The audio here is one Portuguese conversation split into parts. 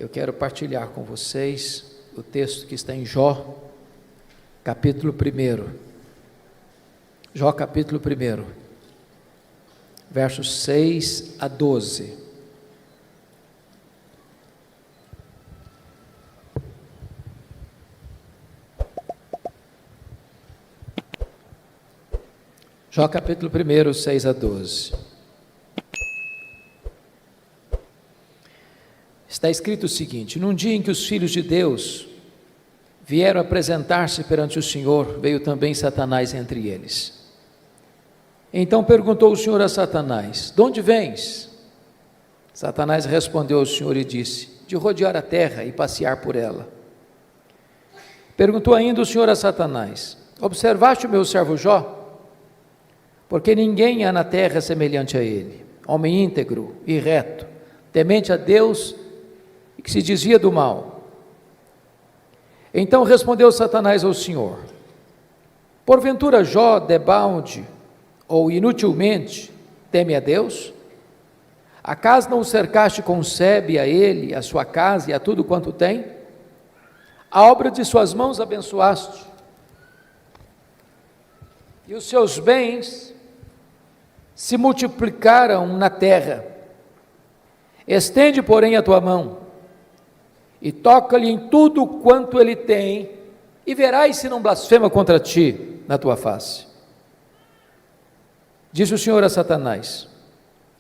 Eu quero partilhar com vocês o texto que está em Jó, capítulo 1. Jó, capítulo 1, versos 6 a 12. Jó, capítulo 1, 6 a 12. Está escrito o seguinte: num dia em que os filhos de Deus vieram apresentar-se perante o Senhor, veio também Satanás entre eles. Então perguntou o Senhor a Satanás: de onde vens? Satanás respondeu ao Senhor e disse: de rodear a terra e passear por ela. Perguntou ainda o Senhor a Satanás: observaste o meu servo Jó? Porque ninguém há na terra semelhante a ele, homem íntegro e reto, temente a Deus e que se desvia do mal. Então respondeu Satanás ao Senhor: porventura Jó debalde ou inutilmente teme a Deus? Acaso não o cercaste com sebe a ele, a sua casa e a tudo quanto tem? A obra de suas mãos abençoaste, e os seus bens se multiplicaram na terra. Estende, porém, a tua mão e toca-lhe em tudo quanto ele tem, e verás se não blasfema contra ti na tua face. Disse o Senhor a Satanás: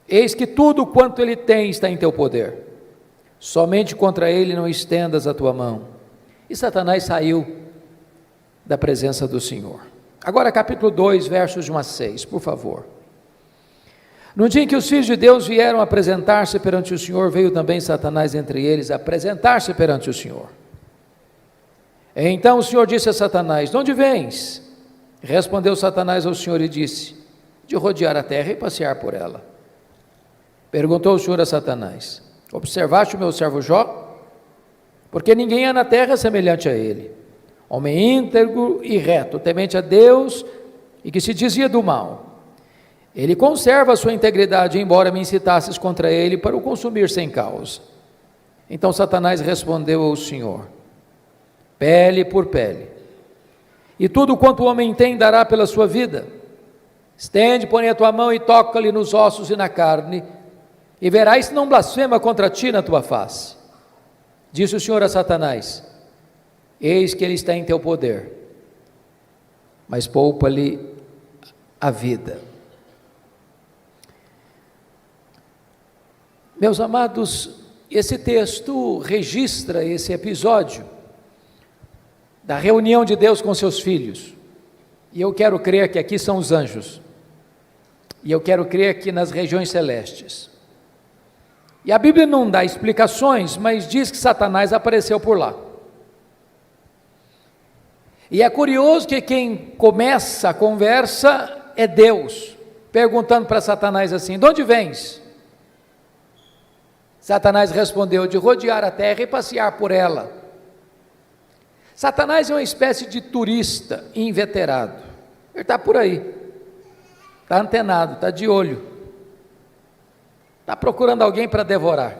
eis que tudo quanto ele tem está em teu poder, somente contra ele não estendas a tua mão. E Satanás saiu da presença do Senhor. Agora capítulo 2, versos de 1 a 6, por favor. No dia em que os filhos de Deus vieram apresentar-se perante o Senhor, veio também Satanás entre eles apresentar-se perante o Senhor. Então o Senhor disse a Satanás: de onde vens? Respondeu Satanás ao Senhor e disse: de rodear a terra e passear por ela. Perguntou o Senhor a Satanás: observaste o meu servo Jó? Porque ninguém há na terra semelhante a ele, homem íntegro e reto, temente a Deus e que se desvia do mal. Ele conserva a sua integridade, embora me incitasses contra ele para o consumir sem causa. Então Satanás respondeu ao Senhor: pele por pele, e tudo quanto o homem tem dará pela sua vida. Estende, porém, a tua mão e toca-lhe nos ossos e na carne, e verás se não blasfema contra ti na tua face. Disse o Senhor a Satanás: eis que ele está em teu poder, mas poupa-lhe a vida. Meus amados, esse texto registra esse episódio da reunião de Deus com seus filhos, e eu quero crer que aqui são os anjos, e eu quero crer que nas regiões celestes, e a Bíblia não dá explicações, mas diz que Satanás apareceu por lá, e é curioso que quem começa a conversa é Deus, perguntando para Satanás assim: de onde vens? Satanás respondeu: de rodear a terra e passear por ela. Satanás é uma espécie de turista inveterado, ele está por aí, está antenado, está de olho, está procurando alguém para devorar.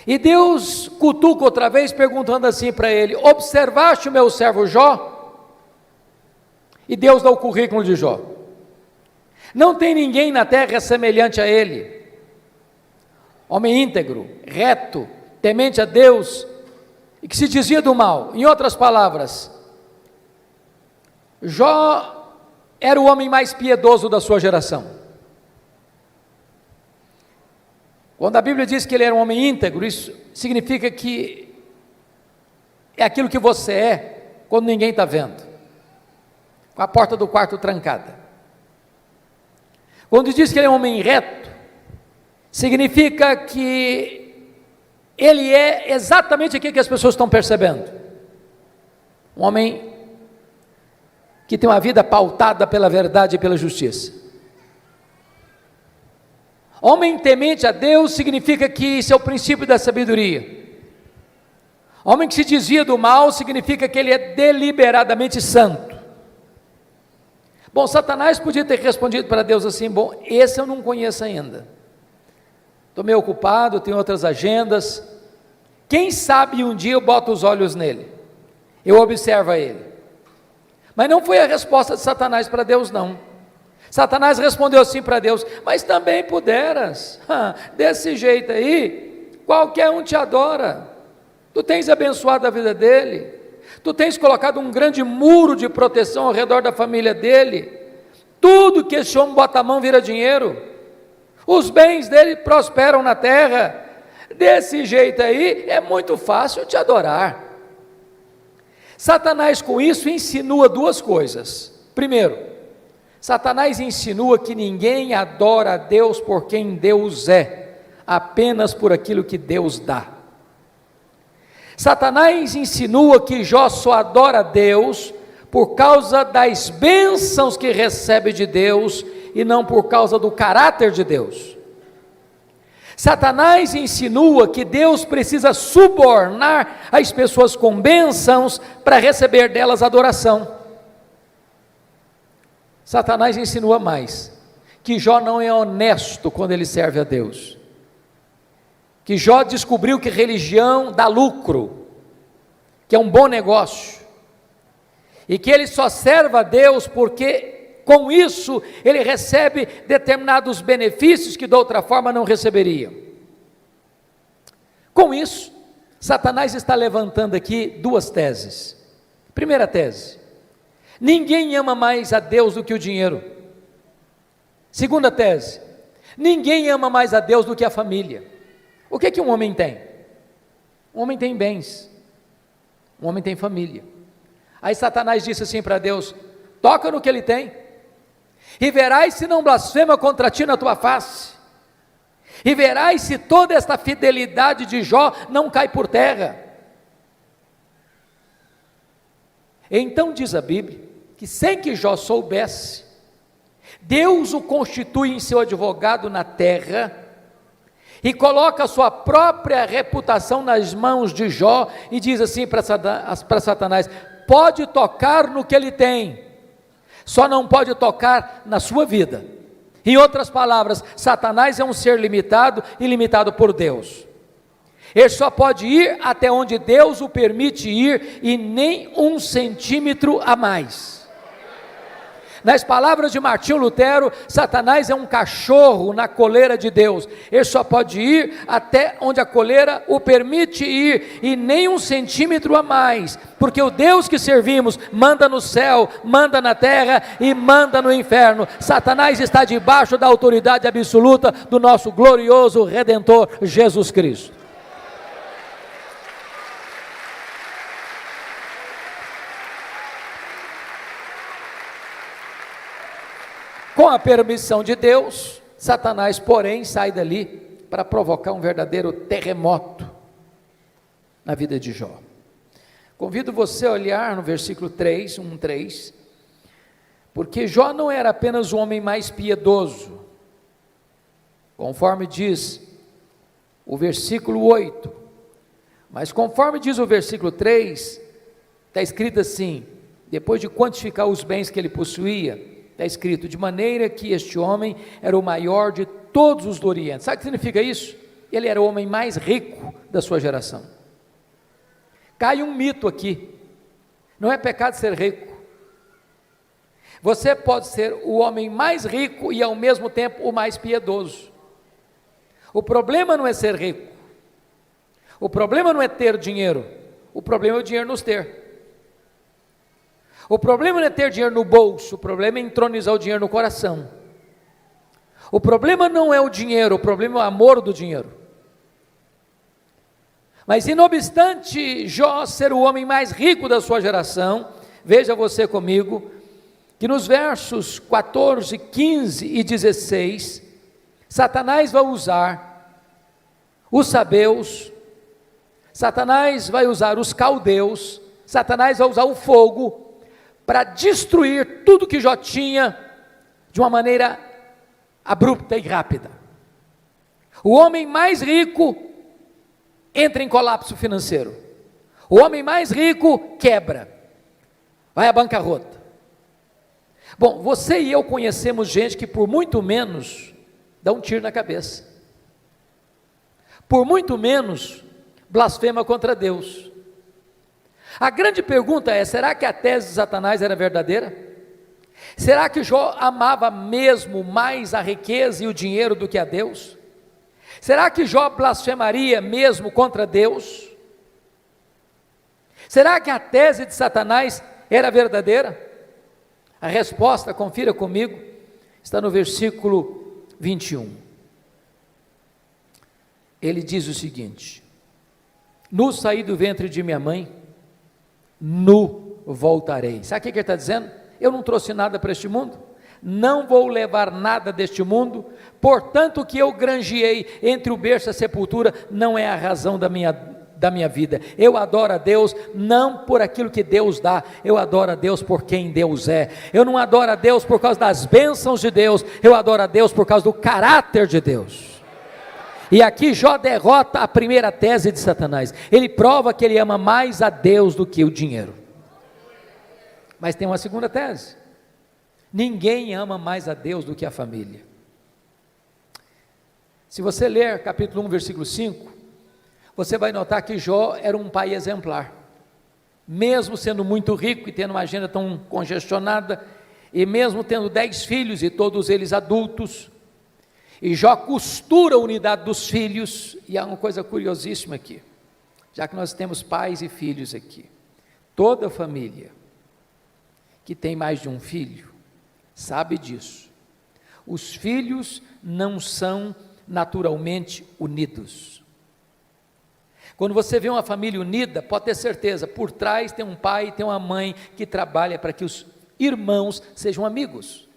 E Deus cutuca outra vez, perguntando assim para ele: observaste o meu servo Jó? E Deus dá o currículo de Jó. Não tem ninguém na terra semelhante a ele, homem íntegro, reto, temente a Deus e que se desvia do mal. Em outras palavras, Jó era o homem mais piedoso da sua geração. Quando a Bíblia diz que ele era um homem íntegro, isso significa que é aquilo que você é quando ninguém está vendo, com a porta do quarto trancada. Quando diz que ele é um homem reto, significa que ele é exatamente aquilo que as pessoas estão percebendo. Um homem que tem uma vida pautada pela verdade e pela justiça. Homem temente a Deus significa que isso é o princípio da sabedoria. Homem que se desvia do mal significa que ele é deliberadamente santo. Bom, Satanás podia ter respondido para Deus assim: bom, esse eu não conheço ainda. estou meio ocupado, tenho outras agendas. Quem sabe um dia eu boto os olhos nele, eu observo ele. Mas não foi a resposta de Satanás para Deus, não. Satanás respondeu assim para Deus: mas também puderas, desse jeito aí, qualquer um te adora, tu tens abençoado a vida dele, tu tens colocado um grande muro de proteção ao redor da família dele, tudo que esse homem bota a mão vira dinheiro, os bens dele prosperam na terra, desse jeito aí é muito fácil te adorar. Satanás com isso insinua duas coisas. Primeiro, Satanás insinua que ninguém adora a Deus por quem Deus é, apenas por aquilo que Deus dá. Satanás insinua que Jó só adora a Deus por causa das bênçãos que recebe de Deus e não por causa do caráter de Deus. Satanás insinua que Deus precisa subornar as pessoas com bênçãos para receber delas adoração. Satanás insinua mais, que Jó não é honesto quando ele serve a Deus, que Jó descobriu que religião dá lucro, que é um bom negócio, e que ele só serve a Deus porque com isso ele recebe determinados benefícios que de outra forma não receberia. Com isso, Satanás está levantando aqui duas teses. Primeira tese: ninguém ama mais a Deus do que o dinheiro. Segunda tese: ninguém ama mais a Deus do que a família. O que um homem tem? Um homem tem bens, um homem tem família. Aí Satanás disse assim para Deus: toca no que ele tem, e verás se não blasfema contra ti na tua face, e verás se toda esta fidelidade de Jó não cai por terra. Então diz a Bíblia, que sem que Jó soubesse, Deus o constitui em seu advogado na terra, e coloca a sua própria reputação nas mãos de Jó, e diz assim para Satanás: pode tocar no que ele tem, só não pode tocar na sua vida. Em outras palavras, Satanás é um ser limitado e limitado por Deus. Ele só pode ir até onde Deus o permite ir, e nem 1 centímetro a mais. Nas palavras de Martinho Lutero, Satanás é um cachorro na coleira de Deus. Ele só pode ir até onde a coleira o permite ir, e nem 1 centímetro a mais, porque o Deus que servimos manda no céu, manda na terra e manda no inferno. Satanás está debaixo da autoridade absoluta do nosso glorioso Redentor Jesus Cristo. Com a permissão de Deus, Satanás, porém, sai dali para provocar um verdadeiro terremoto na vida de Jó. Convido você a olhar no versículo 3, 1:3, porque Jó não era apenas o homem mais piedoso, conforme diz o versículo 8, mas conforme diz o versículo 3, está escrito assim, depois de quantificar os bens que ele possuía, está escrito: de maneira que este homem era o maior de todos os do Oriente. Sabe o que significa isso? Ele era o homem mais rico da sua geração. Cai um mito aqui: não é pecado ser rico. Você pode ser o homem mais rico e ao mesmo tempo o mais piedoso. O problema não é ser rico, o problema não é ter dinheiro, o problema é o dinheiro nos ter. O problema não é ter dinheiro no bolso, o problema é entronizar o dinheiro no coração. O problema não é o dinheiro, o problema é o amor do dinheiro. Mas não obstante Jó ser o homem mais rico da sua geração, veja você comigo, que nos versos 14, 15 e 16, Satanás vai usar os sabeus, Satanás vai usar os caldeus, Satanás vai usar o fogo, para destruir tudo que Jó tinha de uma maneira abrupta e rápida. O homem mais rico entra em colapso financeiro, o homem mais rico quebra, vai à bancarrota. Bom, você e eu conhecemos gente que por muito menos dá um tiro na cabeça. por muito menos blasfema contra Deus. A grande pergunta é: será que a tese de Satanás era verdadeira? Será que Jó amava mesmo mais a riqueza e o dinheiro do que a Deus? Será que Jó blasfemaria mesmo contra Deus? Será que a tese de Satanás era verdadeira? A resposta, confira comigo, está no versículo 21. Ele diz o seguinte: nu saí do ventre de minha mãe, nu voltarei. Sabe o que ele está dizendo? Eu não trouxe nada para este mundo, não vou levar nada deste mundo, portanto o que eu granjeei entre o berço e a sepultura não é a razão da minha vida. Eu adoro a Deus não por aquilo que Deus dá, eu adoro a Deus por quem Deus é. Eu não adoro a Deus por causa das bênçãos de Deus, eu adoro a Deus por causa do caráter de Deus. E aqui Jó derrota a primeira tese de Satanás. Ele prova que ele ama mais a Deus do que o dinheiro. Mas tem uma segunda tese: ninguém ama mais a Deus do que a família. Se você ler capítulo 1, versículo 5, você vai notar que Jó era um pai exemplar. Mesmo sendo muito rico e tendo uma agenda tão congestionada, e mesmo tendo 10 filhos e todos eles adultos, e Jó costura a unidade dos filhos. E há uma coisa curiosíssima aqui, já que nós temos pais e filhos aqui, toda família que tem mais de um filho sabe disso. Os filhos não são naturalmente unidos. Quando você vê uma família unida, pode ter certeza, por trás tem um pai e tem uma mãe que trabalha para que os irmãos sejam amigos.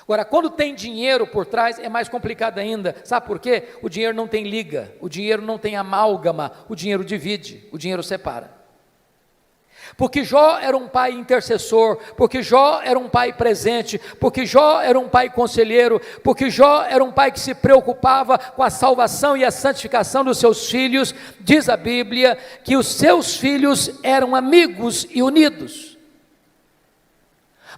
Agora, quando tem dinheiro por trás, é mais complicado ainda. Sabe por quê? O dinheiro não tem liga, o dinheiro não tem amálgama, o dinheiro divide, o dinheiro separa. Porque Jó era um pai intercessor, porque Jó era um pai presente, porque Jó era um pai conselheiro, porque Jó era um pai que se preocupava com a salvação e a santificação dos seus filhos. Diz a Bíblia que os seus filhos eram amigos e unidos.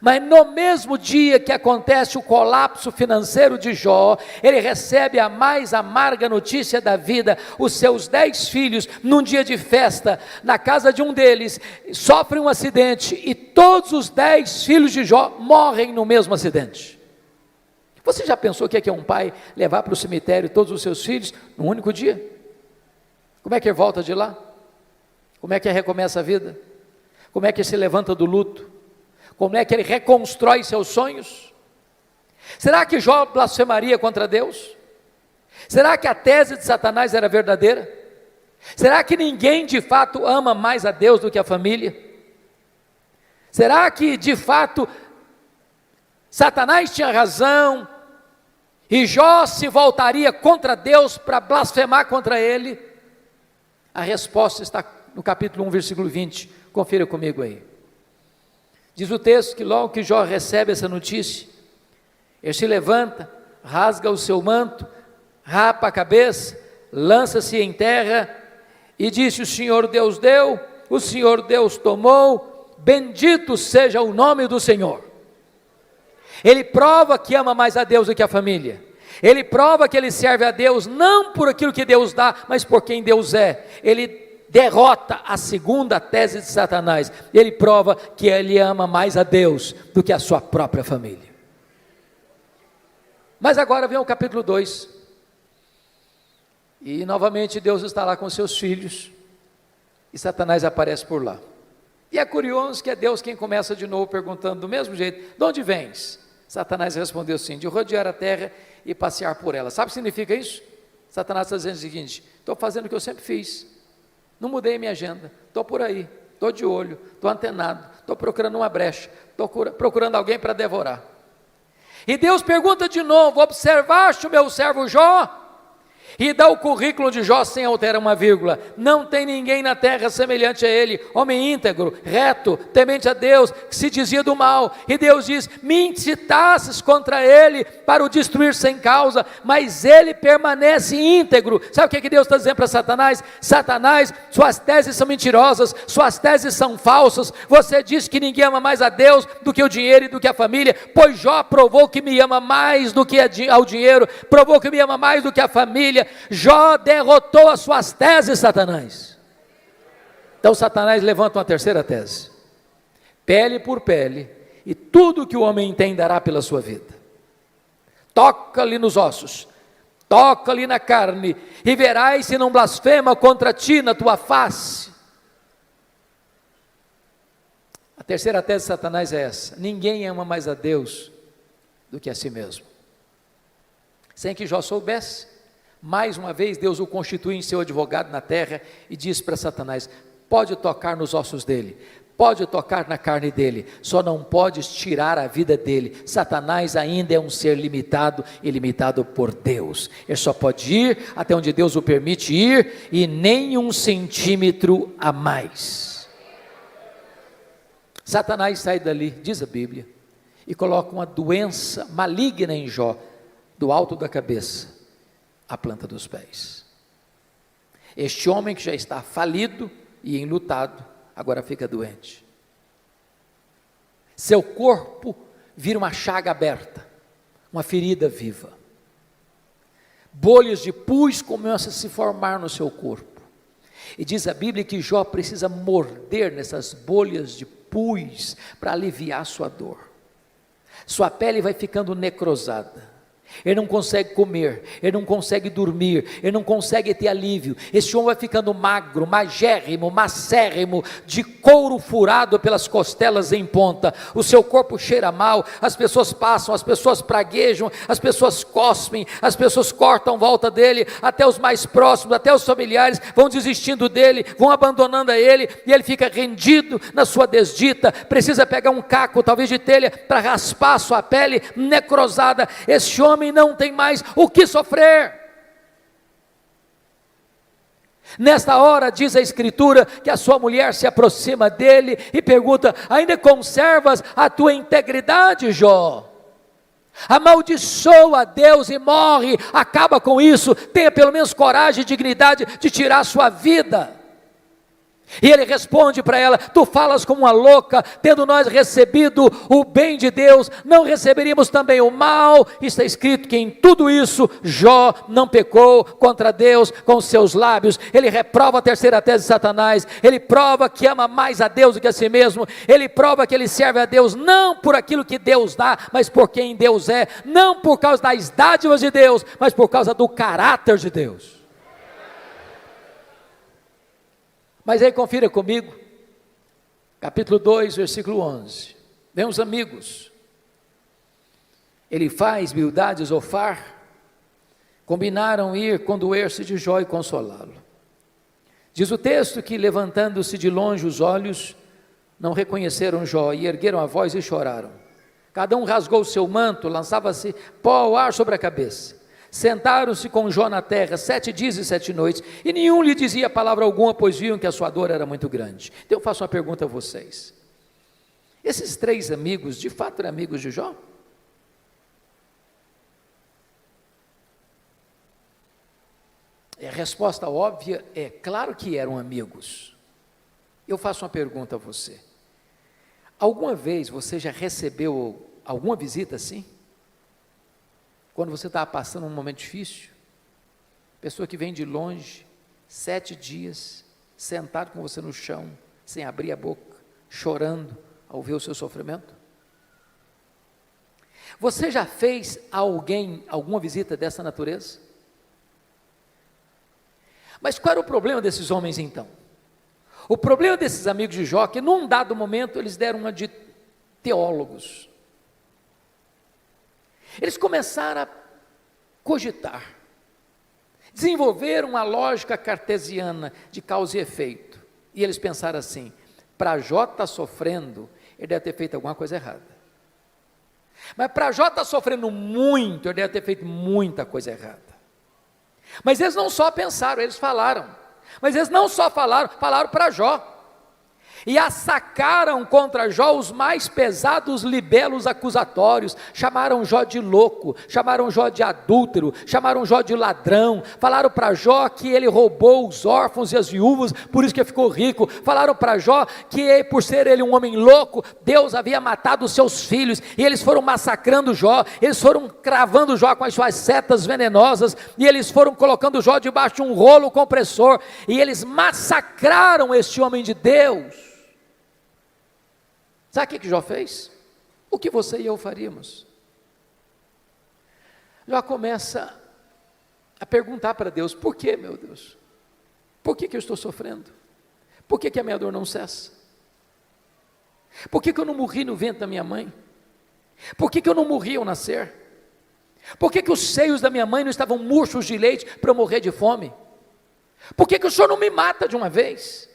Mas no mesmo dia que acontece o colapso financeiro de Jó, ele recebe a mais amarga notícia da vida. Os seus 10 filhos, num dia de festa, na casa de um deles, sofrem um acidente, e todos os 10 filhos de Jó morrem no mesmo acidente. Você já pensou o que é um pai levar para o cemitério todos os seus filhos num único dia? Como é que ele volta de lá? Como é que ele recomeça a vida? Como é que ele se levanta do luto? Como é que ele reconstrói seus sonhos? Será que Jó blasfemaria contra Deus? Será que a tese de Satanás era verdadeira? Será que ninguém de fato ama mais a Deus do que a família? Será que de fato Satanás tinha razão e Jó se voltaria contra Deus para blasfemar contra ele? A resposta está no capítulo 1, versículo 20, confira comigo aí. Diz o texto que logo que Jó recebe essa notícia, ele se levanta, rasga o seu manto, rapa a cabeça, lança-se em terra e disse: o Senhor Deus deu, o Senhor Deus tomou, bendito seja o nome do Senhor. Ele prova que ama mais a Deus do que a família. Ele prova que ele serve a Deus não por aquilo que Deus dá, mas por quem Deus é. Ele derrota a segunda tese de Satanás. Ele prova que ele ama mais a Deus do que a sua própria família. Mas agora vem o capítulo 2. E novamente Deus está lá com seus filhos, e Satanás aparece por lá. E é curioso que é Deus quem começa de novo perguntando do mesmo jeito: de onde vens? Satanás respondeu assim: de rodear a terra e passear por ela. Sabe o que significa isso? Satanás está dizendo o seguinte: estou fazendo o que eu sempre fiz, não mudei minha agenda, estou por aí, estou de olho, estou antenado, estou procurando uma brecha, estou procurando alguém para devorar. E Deus pergunta de novo: observaste o meu servo Jó? E dá o currículo de Jó sem alterar uma vírgula. Não tem ninguém na terra semelhante a ele, homem íntegro, reto, temente a Deus, que se dizia do mal. E Deus diz: me incitasses contra ele para o destruir sem causa, mas ele permanece íntegro. Sabe o que Deus está dizendo para Satanás? Satanás, suas teses são mentirosas, suas teses são falsas. Você diz que ninguém ama mais a Deus do que o dinheiro e do que a família, pois Jó provou que me ama mais do que ao dinheiro, provou que me ama mais do que a família, porque Jó derrotou as suas teses, Satanás. Então Satanás levanta uma terceira tese: pele por pele, e tudo que o homem tem dará pela sua vida. Toca-lhe nos ossos, toca-lhe na carne, e verás se não blasfema contra ti na tua face. A terceira tese de Satanás é essa: ninguém ama mais a Deus do que a si mesmo. Sem que Jó soubesse, mais uma vez Deus o constitui em seu advogado na terra e diz para Satanás: pode tocar nos ossos dele, pode tocar na carne dele, só não podes tirar a vida dele. Satanás ainda é um ser limitado e limitado por Deus. Ele só pode ir até onde Deus o permite ir, e nem 1 centímetro a mais. Satanás sai dali, diz a Bíblia, e coloca uma doença maligna em Jó, do alto da cabeça à planta dos pés. Este homem que já está falido e enlutado, agora fica doente. Seu corpo vira uma chaga aberta, uma ferida viva. Bolhas de pus começam a se formar no seu corpo. E diz a Bíblia que Jó precisa morder nessas bolhas de pus para aliviar sua dor. Sua pele vai ficando necrosada. Ele não consegue comer, ele não consegue dormir, ele não consegue ter alívio. Esse homem vai ficando magro, magérrimo, macérrimo, de couro furado pelas costelas em ponta. O seu corpo cheira mal, as pessoas passam, as pessoas praguejam, as pessoas cospem, as pessoas cortam volta dele, até os mais próximos, até os familiares vão desistindo dele, vão abandonando a ele, e ele fica rendido na sua desdita. Precisa pegar um caco, talvez de telha, para raspar a sua pele necrosada. Esse homem não tem mais o que sofrer. Nesta hora, diz a Escritura, que a sua mulher se aproxima dele e pergunta: ainda conservas a tua integridade, Jó? Amaldiçoa a Deus e morre, acaba com isso, tenha pelo menos coragem e dignidade de tirar a sua vida. E ele responde para ela: tu falas como uma louca, tendo nós recebido o bem de Deus, não receberíamos também o mal? Está escrito que em tudo isso Jó não pecou contra Deus com os seus lábios. Ele reprova a terceira tese de Satanás, ele prova que ama mais a Deus do que a si mesmo, ele prova que ele serve a Deus não por aquilo que Deus dá, mas por quem Deus é, não por causa das dádivas de Deus, mas por causa do caráter de Deus. Mas aí confira comigo, capítulo 2, versículo 11, meus amigos, Elifaz, Bildade e Zofar combinaram ir condoer-se de Jó e consolá-lo. Diz o texto que, levantando-se de longe os olhos, não reconheceram Jó, e ergueram a voz e choraram. Cada um rasgou o seu manto, lançava-se pó ao ar sobre a cabeça. Sentaram-se com Jó na terra 7 dias e 7 noites, e nenhum lhe dizia palavra alguma, pois viam que a sua dor era muito grande. Então eu faço uma pergunta a vocês: esses 3 amigos, de fato eram amigos de Jó? A resposta óbvia é: claro que eram amigos. Eu faço uma pergunta a você: alguma vez você já recebeu alguma visita assim? Quando você estava passando um momento difícil, pessoa que vem de longe, 7 dias, sentado com você no chão, sem abrir a boca, chorando ao ver o seu sofrimento? Você já fez a alguém alguma visita dessa natureza? Mas qual era o problema desses homens então? O problema desses amigos de Jó é que num dado momento eles deram uma de teólogos. Eles começaram a cogitar, desenvolveram uma lógica cartesiana de causa e efeito, e eles pensaram assim: para Jó estar sofrendo, ele deve ter feito alguma coisa errada, mas para Jó estar sofrendo muito, ele deve ter feito muita coisa errada. Mas eles não só pensaram, eles falaram, mas eles não só falaram para Jó, e assacaram contra Jó os mais pesados libelos acusatórios, chamaram Jó de louco, chamaram Jó de adúltero, chamaram Jó de ladrão, falaram para Jó que ele roubou os órfãos e as viúvas, por isso que ele ficou rico, falaram para Jó que por ser ele um homem louco, Deus havia matado os seus filhos, e eles foram massacrando Jó, eles foram cravando Jó com as suas setas venenosas, e eles foram colocando Jó debaixo de um rolo compressor, e eles massacraram este homem de Deus. Sabe o que Jó fez? O que você e eu faríamos? Jó começa a perguntar para Deus: por que, meu Deus? Por que eu estou sofrendo? Por que a minha dor não cessa? Por que eu não morri no ventre da minha mãe? Por que eu não morri ao nascer? Por que os seios da minha mãe não estavam murchos de leite para eu morrer de fome? Por que o Senhor não me mata de uma vez?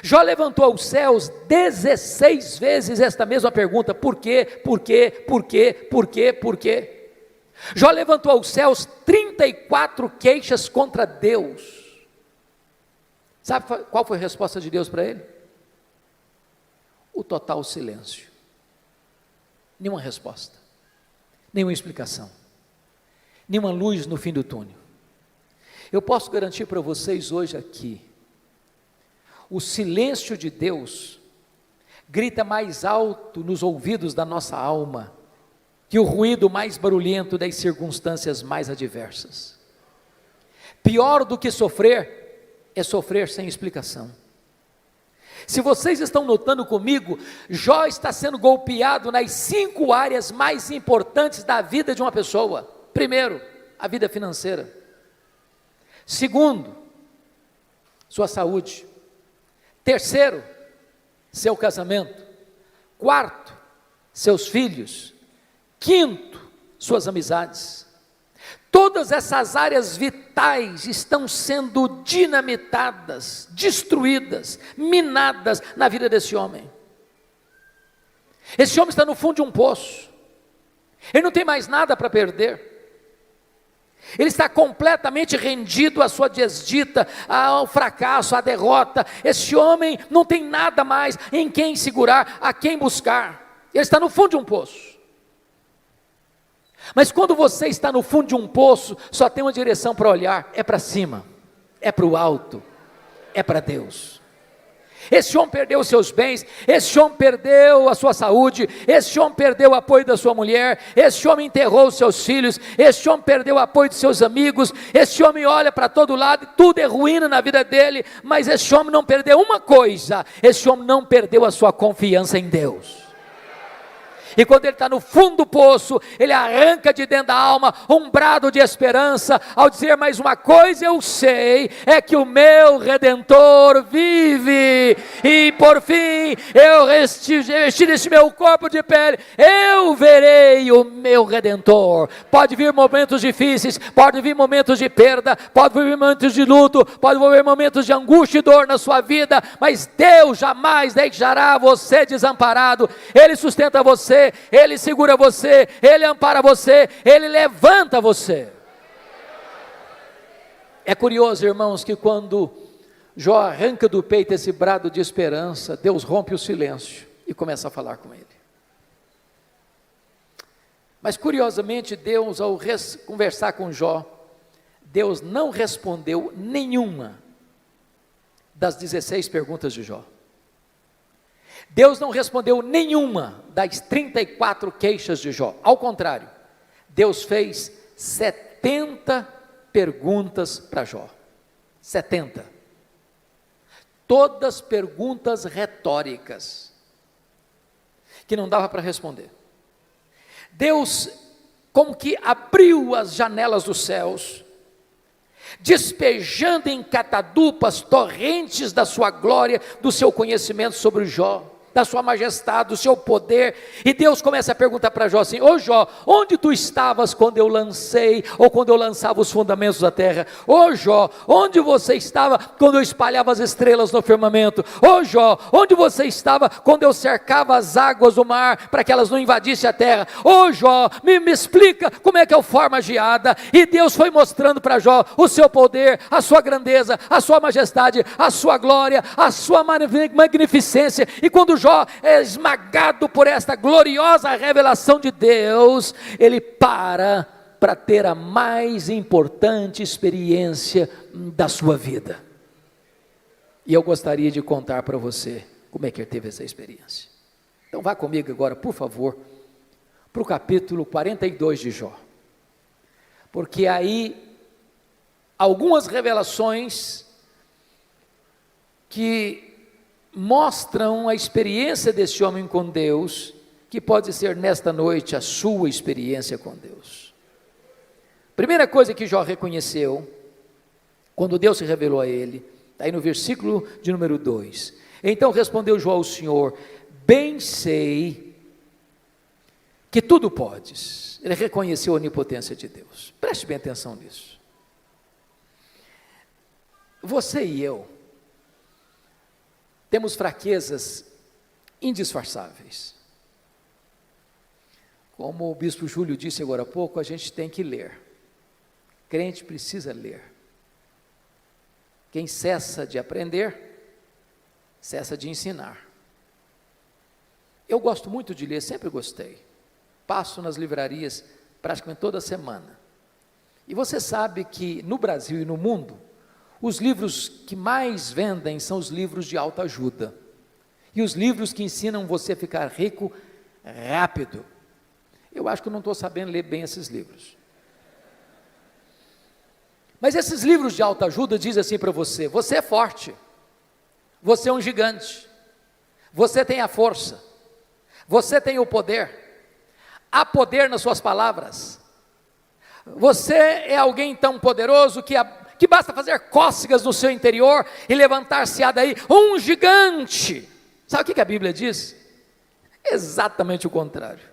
Jó levantou aos céus 16 vezes esta mesma pergunta: por quê, por quê, por quê, por quê, por quê? Jó levantou aos céus 34 queixas contra Deus. Sabe qual foi a resposta de Deus para ele? O total silêncio. Nenhuma resposta, nenhuma explicação, nenhuma luz no fim do túnel. Eu posso garantir para vocês hoje aqui, o silêncio de Deus grita mais alto nos ouvidos da nossa alma que o ruído mais barulhento das circunstâncias mais adversas. Pior do que sofrer é sofrer sem explicação. Se vocês estão notando comigo, Jó está sendo golpeado nas 5 áreas mais importantes da vida de uma pessoa. Primeiro, a vida financeira. Segundo, sua saúde. Terceiro, seu casamento. Quarto, seus filhos. Quinto, suas amizades. Todas essas áreas vitais estão sendo dinamitadas, destruídas, minadas na vida desse homem. Esse homem está no fundo de um poço, ele não tem mais nada para perder, ele está completamente rendido à sua desdita, ao fracasso, à derrota. Esse homem não tem nada mais em quem segurar, a quem buscar, ele está no fundo de um poço. Mas quando você está no fundo de um poço, só tem uma direção para olhar: é para cima, é para o alto, é para Deus. Esse homem perdeu os seus bens, esse homem perdeu a sua saúde, esse homem perdeu o apoio da sua mulher, esse homem enterrou os seus filhos, esse homem perdeu o apoio de seus amigos, esse homem olha para todo lado e tudo é ruína na vida dele, mas esse homem não perdeu uma coisa: esse homem não perdeu a sua confiança em Deus. E quando ele está no fundo do poço, ele arranca de dentro da alma um brado de esperança, ao dizer: mais uma coisa eu sei, é que o meu Redentor vive, e por fim, eu vestir esse meu corpo de pele, eu verei o meu Redentor. Pode vir momentos difíceis, pode vir momentos de perda, pode vir momentos de luto, pode vir momentos de angústia e dor na sua vida, mas Deus jamais deixará você desamparado. Ele sustenta você, Ele segura você, Ele ampara você, Ele levanta você. É curioso, irmãos, que quando Jó arranca do peito esse brado de esperança, Deus rompe o silêncio e começa a falar com ele. Mas curiosamente, Deus, ao conversar com Jó, Deus não respondeu nenhuma das 16 perguntas de Jó. Deus não respondeu nenhuma das 34 queixas de Jó. Ao contrário, Deus fez 70 perguntas para Jó. 70. Todas perguntas retóricas, que não dava para responder. Deus como que abriu as janelas dos céus, despejando em catadupas torrentes da sua glória, do seu conhecimento sobre Jó, da sua majestade, do seu poder, e Deus começa a perguntar para Jó assim: ô Jó, onde tu estavas quando eu lancei, ou quando eu lançava os fundamentos da terra? Ô Jó, onde você estava quando eu espalhava as estrelas no firmamento? Ô Jó, onde você estava quando eu cercava as águas do mar, para que elas não invadissem a terra? Ô Jó, me explica como é que eu formo a geada. E Deus foi mostrando para Jó o seu poder, a sua grandeza, a sua majestade, a sua glória, a sua magnificência. E quando Jó é esmagado por esta gloriosa revelação de Deus, ele para ter a mais importante experiência da sua vida. E eu gostaria de contar para você como é que ele teve essa experiência. Então vá comigo agora, por favor, para o capítulo 42 de Jó. Porque aí algumas revelações que mostram a experiência desse homem com Deus, que pode ser nesta noite a sua experiência com Deus. Primeira coisa que Jó reconheceu, quando Deus se revelou a ele, está aí no versículo de número 2. Então respondeu Jó ao Senhor: bem sei que tudo podes. Ele reconheceu a onipotência de Deus. Preste bem atenção nisso. Você e eu temos fraquezas indisfarçáveis. Como o bispo Júlio disse agora há pouco, a gente tem que ler. Crente precisa ler. Quem cessa de aprender, cessa de ensinar. Eu gosto muito de ler, sempre gostei. Passo nas livrarias praticamente toda semana. E você sabe que no Brasil e no mundo, os livros que mais vendem são os livros de autoajuda. E os livros que ensinam você a ficar rico rápido. Eu acho que eu não estou sabendo ler bem esses livros. Mas esses livros de autoajuda dizem assim para você: você é forte, você é um gigante, você tem a força, você tem o poder, há poder nas suas palavras, você é alguém tão poderoso que basta fazer cócegas no seu interior e levantar-se-á daí um gigante. Sabe o que a Bíblia diz? Exatamente o contrário.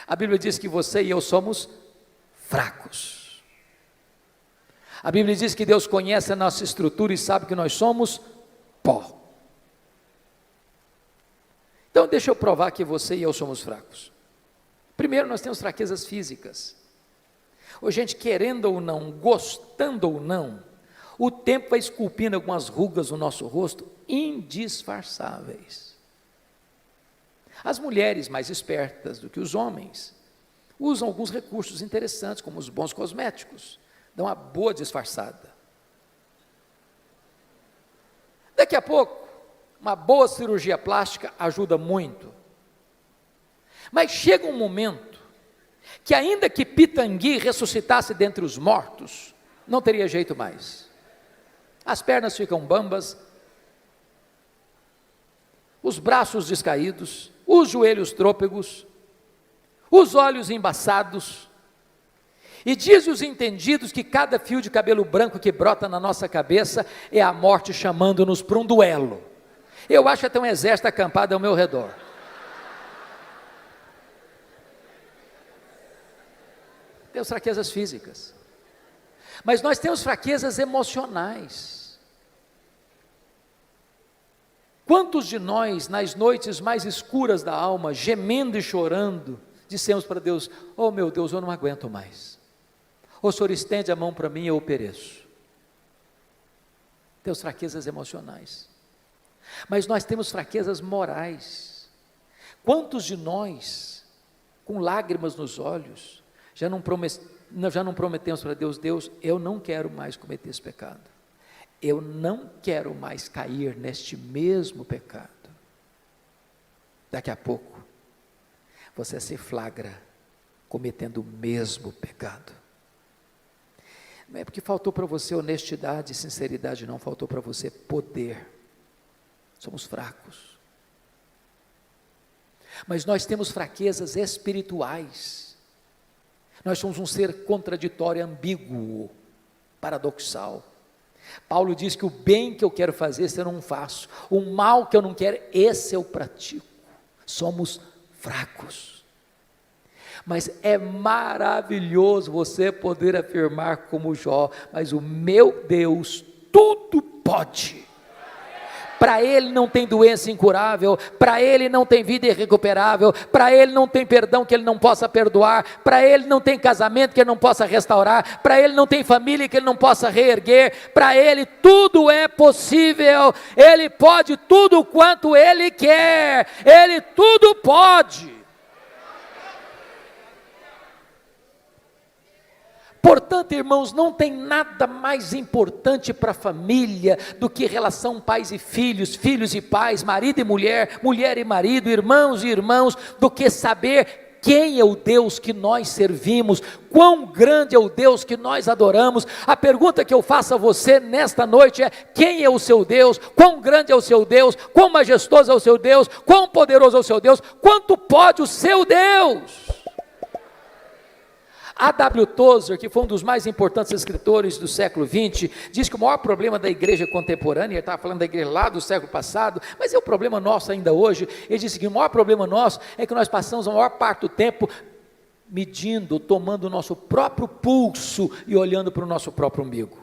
A Bíblia diz que você e eu somos fracos. A Bíblia diz que Deus conhece a nossa estrutura e sabe que nós somos pó. Então deixa eu provar que você e eu somos fracos. Primeiro, nós temos fraquezas físicas. Ô, gente, querendo ou não, gostando ou não, o tempo vai esculpindo algumas rugas no nosso rosto indisfarçáveis. As mulheres mais espertas do que os homens usam alguns recursos interessantes, como os bons cosméticos, dão uma boa disfarçada. Daqui a pouco, uma boa cirurgia plástica ajuda muito. Mas chega um momento que, ainda que Pitangui ressuscitasse dentre os mortos, não teria jeito mais. As pernas ficam bambas, os braços descaídos, os joelhos trôpegos, os olhos embaçados. E diz os entendidos que cada fio de cabelo branco que brota na nossa cabeça é a morte chamando-nos para um duelo. Eu acho até um exército acampado ao meu redor. Temos fraquezas físicas, mas nós temos fraquezas emocionais. Quantos de nós, nas noites mais escuras da alma, gemendo e chorando, dissemos para Deus: oh meu Deus, eu não aguento mais. O Senhor estende a mão para mim e eu pereço. Temos fraquezas emocionais, mas nós temos fraquezas morais. Quantos de nós, com lágrimas nos olhos, já não prometemos para Deus: Deus, eu não quero mais cometer esse pecado, eu não quero mais cair neste mesmo pecado. Daqui a pouco, você se flagra cometendo o mesmo pecado. Não é porque faltou para você honestidade e sinceridade, não, faltou para você poder. Somos fracos. Mas nós temos fraquezas espirituais. Nós somos um ser contraditório, ambíguo, paradoxal. Paulo diz que o bem que eu quero fazer, esse eu não faço, o mal que eu não quero, esse eu pratico. Somos fracos, mas é maravilhoso você poder afirmar como Jó, mas o meu Deus tudo pode. Para Ele não tem doença incurável, para Ele não tem vida irrecuperável, para Ele não tem perdão que Ele não possa perdoar, para Ele não tem casamento que Ele não possa restaurar, para Ele não tem família que Ele não possa reerguer, para Ele tudo é possível, Ele pode tudo quanto Ele quer, Ele tudo pode. Portanto, irmãos, não tem nada mais importante para a família do que relação pais e filhos, filhos e pais, marido e mulher, mulher e marido, irmãos e irmãos, do que saber quem é o Deus que nós servimos, quão grande é o Deus que nós adoramos. A pergunta que eu faço a você nesta noite é: quem é o seu Deus? Quão grande é o seu Deus? Quão majestoso é o seu Deus? Quão poderoso é o seu Deus? Quanto pode o seu Deus? A.W. Tozer, que foi um dos mais importantes escritores do século XX, diz que o maior problema da igreja contemporânea, ele estava falando da igreja lá do século passado, mas é o problema nosso ainda hoje. Ele disse que o maior problema nosso é que nós passamos a maior parte do tempo medindo, tomando o nosso próprio pulso e olhando para o nosso próprio umbigo.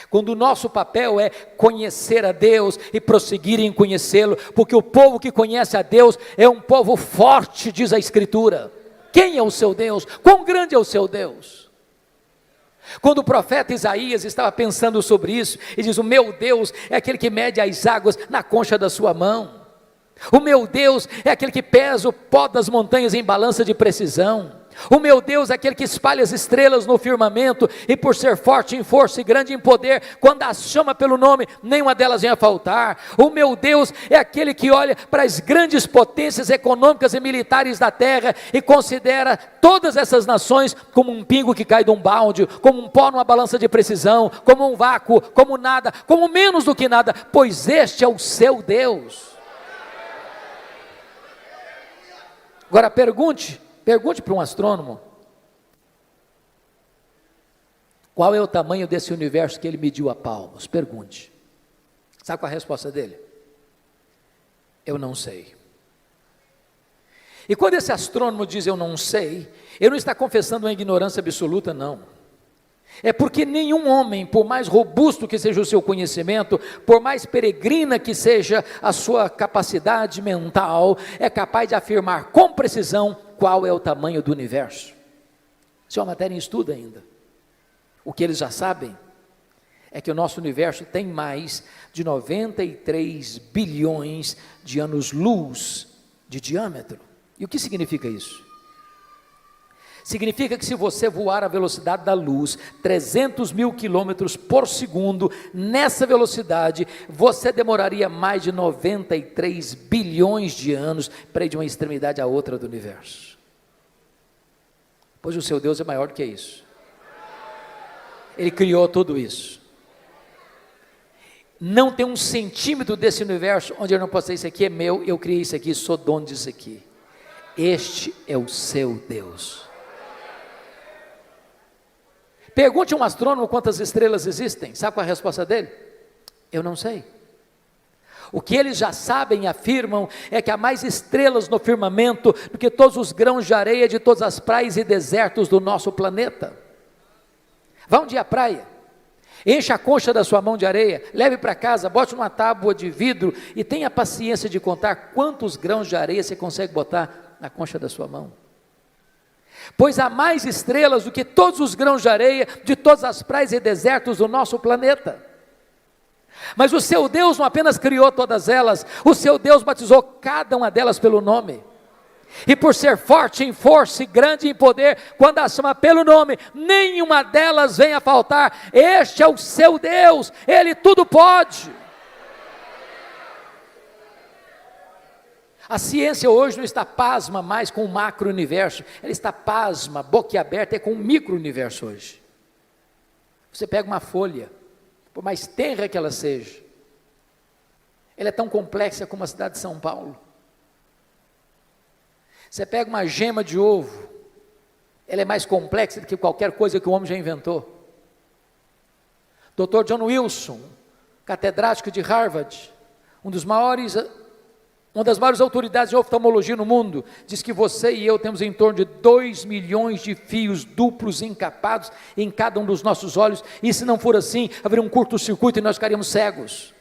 Quando o nosso papel é conhecer a Deus e prosseguir em conhecê-lo, porque o povo que conhece a Deus é um povo forte, diz a Escritura. Quem é o seu Deus? Quão grande é o seu Deus? Quando o profeta Isaías estava pensando sobre isso, ele diz: o meu Deus é aquele que mede as águas na concha da sua mão. O meu Deus é aquele que pesa o pó das montanhas em balança de precisão. O meu Deus é aquele que espalha as estrelas no firmamento, e por ser forte em força e grande em poder, quando as chama pelo nome, nenhuma delas vem a faltar. O meu Deus é aquele que olha para as grandes potências econômicas e militares da terra e considera todas essas nações como um pingo que cai de um balde, como um pó numa balança de precisão, como um vácuo, como nada, como menos do que nada, pois este é o seu Deus. Agora pergunte para um astrônomo, qual é o tamanho desse universo que ele mediu a palmos? Pergunte. Sabe qual é a resposta dele? Eu não sei. E quando esse astrônomo diz eu não sei, ele não está confessando uma ignorância absoluta, não. É porque nenhum homem, por mais robusto que seja o seu conhecimento, por mais peregrina que seja a sua capacidade mental, é capaz de afirmar com precisão qual é o tamanho do universo. Isso é uma matéria em estudo ainda. O que eles já sabem é que o nosso universo tem mais de 93 bilhões de anos-luz de diâmetro. E o que significa isso? Significa que se você voar à velocidade da luz, 300 mil quilômetros por segundo, nessa velocidade, você demoraria mais de 93 bilhões de anos para ir de uma extremidade à outra do universo. Pois o seu Deus é maior do que isso. Ele criou tudo isso. Não tem um centímetro desse universo onde eu não posso dizer: isso aqui é meu, eu criei isso aqui, sou dono disso aqui. Este é o seu Deus. Pergunte a um astrônomo quantas estrelas existem. Sabe qual é a resposta dele? Eu não sei. O que eles já sabem e afirmam é que há mais estrelas no firmamento do que todos os grãos de areia de todas as praias e desertos do nosso planeta. Vá um dia à praia, encha a concha da sua mão de areia, leve para casa, bote numa tábua de vidro e tenha paciência de contar quantos grãos de areia você consegue botar na concha da sua mão. Pois há mais estrelas do que todos os grãos de areia de todas as praias e desertos do nosso planeta. Mas o seu Deus não apenas criou todas elas, o seu Deus batizou cada uma delas pelo nome. E por ser forte em força e grande em poder, quando as chama pelo nome, nenhuma delas vem a faltar. Este é o seu Deus, Ele tudo pode. A ciência hoje não está pasma mais com o macro-universo, ela está pasma, boquiaberta, com o micro-universo hoje. Você pega uma folha, por mais tenra que ela seja, ela é tão complexa como a cidade de São Paulo. Você pega uma gema de ovo, ela é mais complexa do que qualquer coisa que o homem já inventou. Dr. John Wilson, catedrático de Harvard, uma das maiores autoridades de oftalmologia no mundo, diz que você e eu temos em torno de 2 milhões de fios duplos encapados em cada um dos nossos olhos, e se não for assim, haveria um curto-circuito e nós ficaríamos cegos.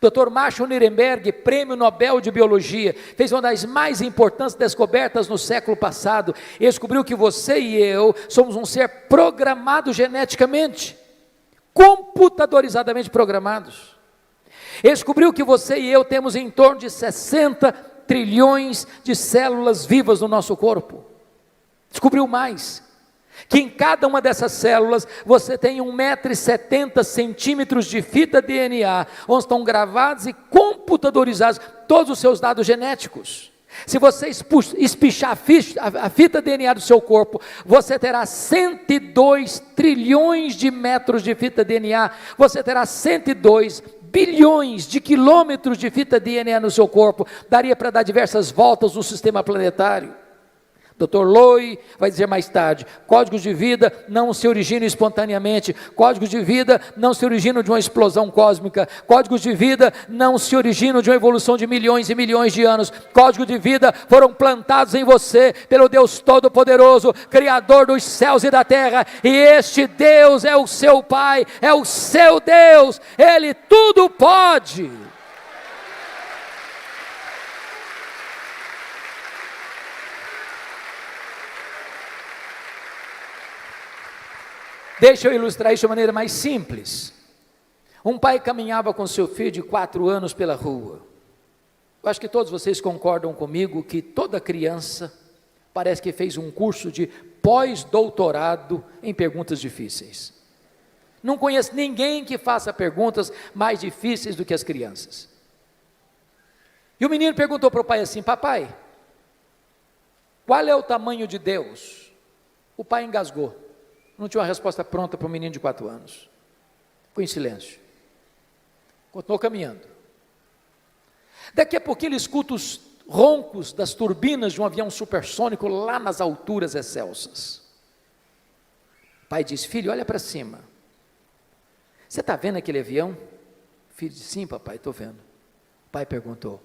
Dr. Marshall Nirenberg, prêmio Nobel de Biologia, fez uma das mais importantes descobertas no século passado. Ele descobriu que você e eu somos um ser programado geneticamente, computadorizadamente programados. Ele descobriu que você e eu temos em torno de 60 trilhões de células vivas no nosso corpo. Descobriu mais, que em cada uma dessas células você tem 1,70 m de fita DNA, onde estão gravados computadorizados todos os seus dados genéticos. Se você espichar a fita DNA do seu corpo, você terá 102 trilhões de metros de fita DNA, você terá 102 bilhões de quilômetros de fita DNA no seu corpo, daria para dar diversas voltas no sistema planetário. Dr. Loy vai dizer mais tarde, códigos de vida não se originam espontaneamente, códigos de vida não se originam de uma explosão cósmica, códigos de vida não se originam de uma evolução de milhões e milhões de anos, códigos de vida foram plantados em você, pelo Deus Todo-Poderoso, Criador dos céus e da terra, e este Deus é o seu Pai, é o seu Deus, Ele tudo pode. Deixa eu ilustrar isso de maneira mais simples. Um pai caminhava com seu filho de 4 anos pela rua. Eu acho que todos vocês concordam comigo que toda criança parece que fez um curso de pós-doutorado em perguntas difíceis. Não conheço ninguém que faça perguntas mais difíceis do que as crianças. E o menino perguntou para o pai assim: papai, qual é o tamanho de Deus? O pai engasgou. Não tinha uma resposta pronta para um menino de 4 anos. Ficou em silêncio. Continuou caminhando. Daqui a pouco ele escuta os roncos das turbinas de um avião supersônico lá nas alturas excelsas. O pai diz: filho, olha para cima. Você está vendo aquele avião? O filho disse: sim, papai, estou vendo. O pai perguntou: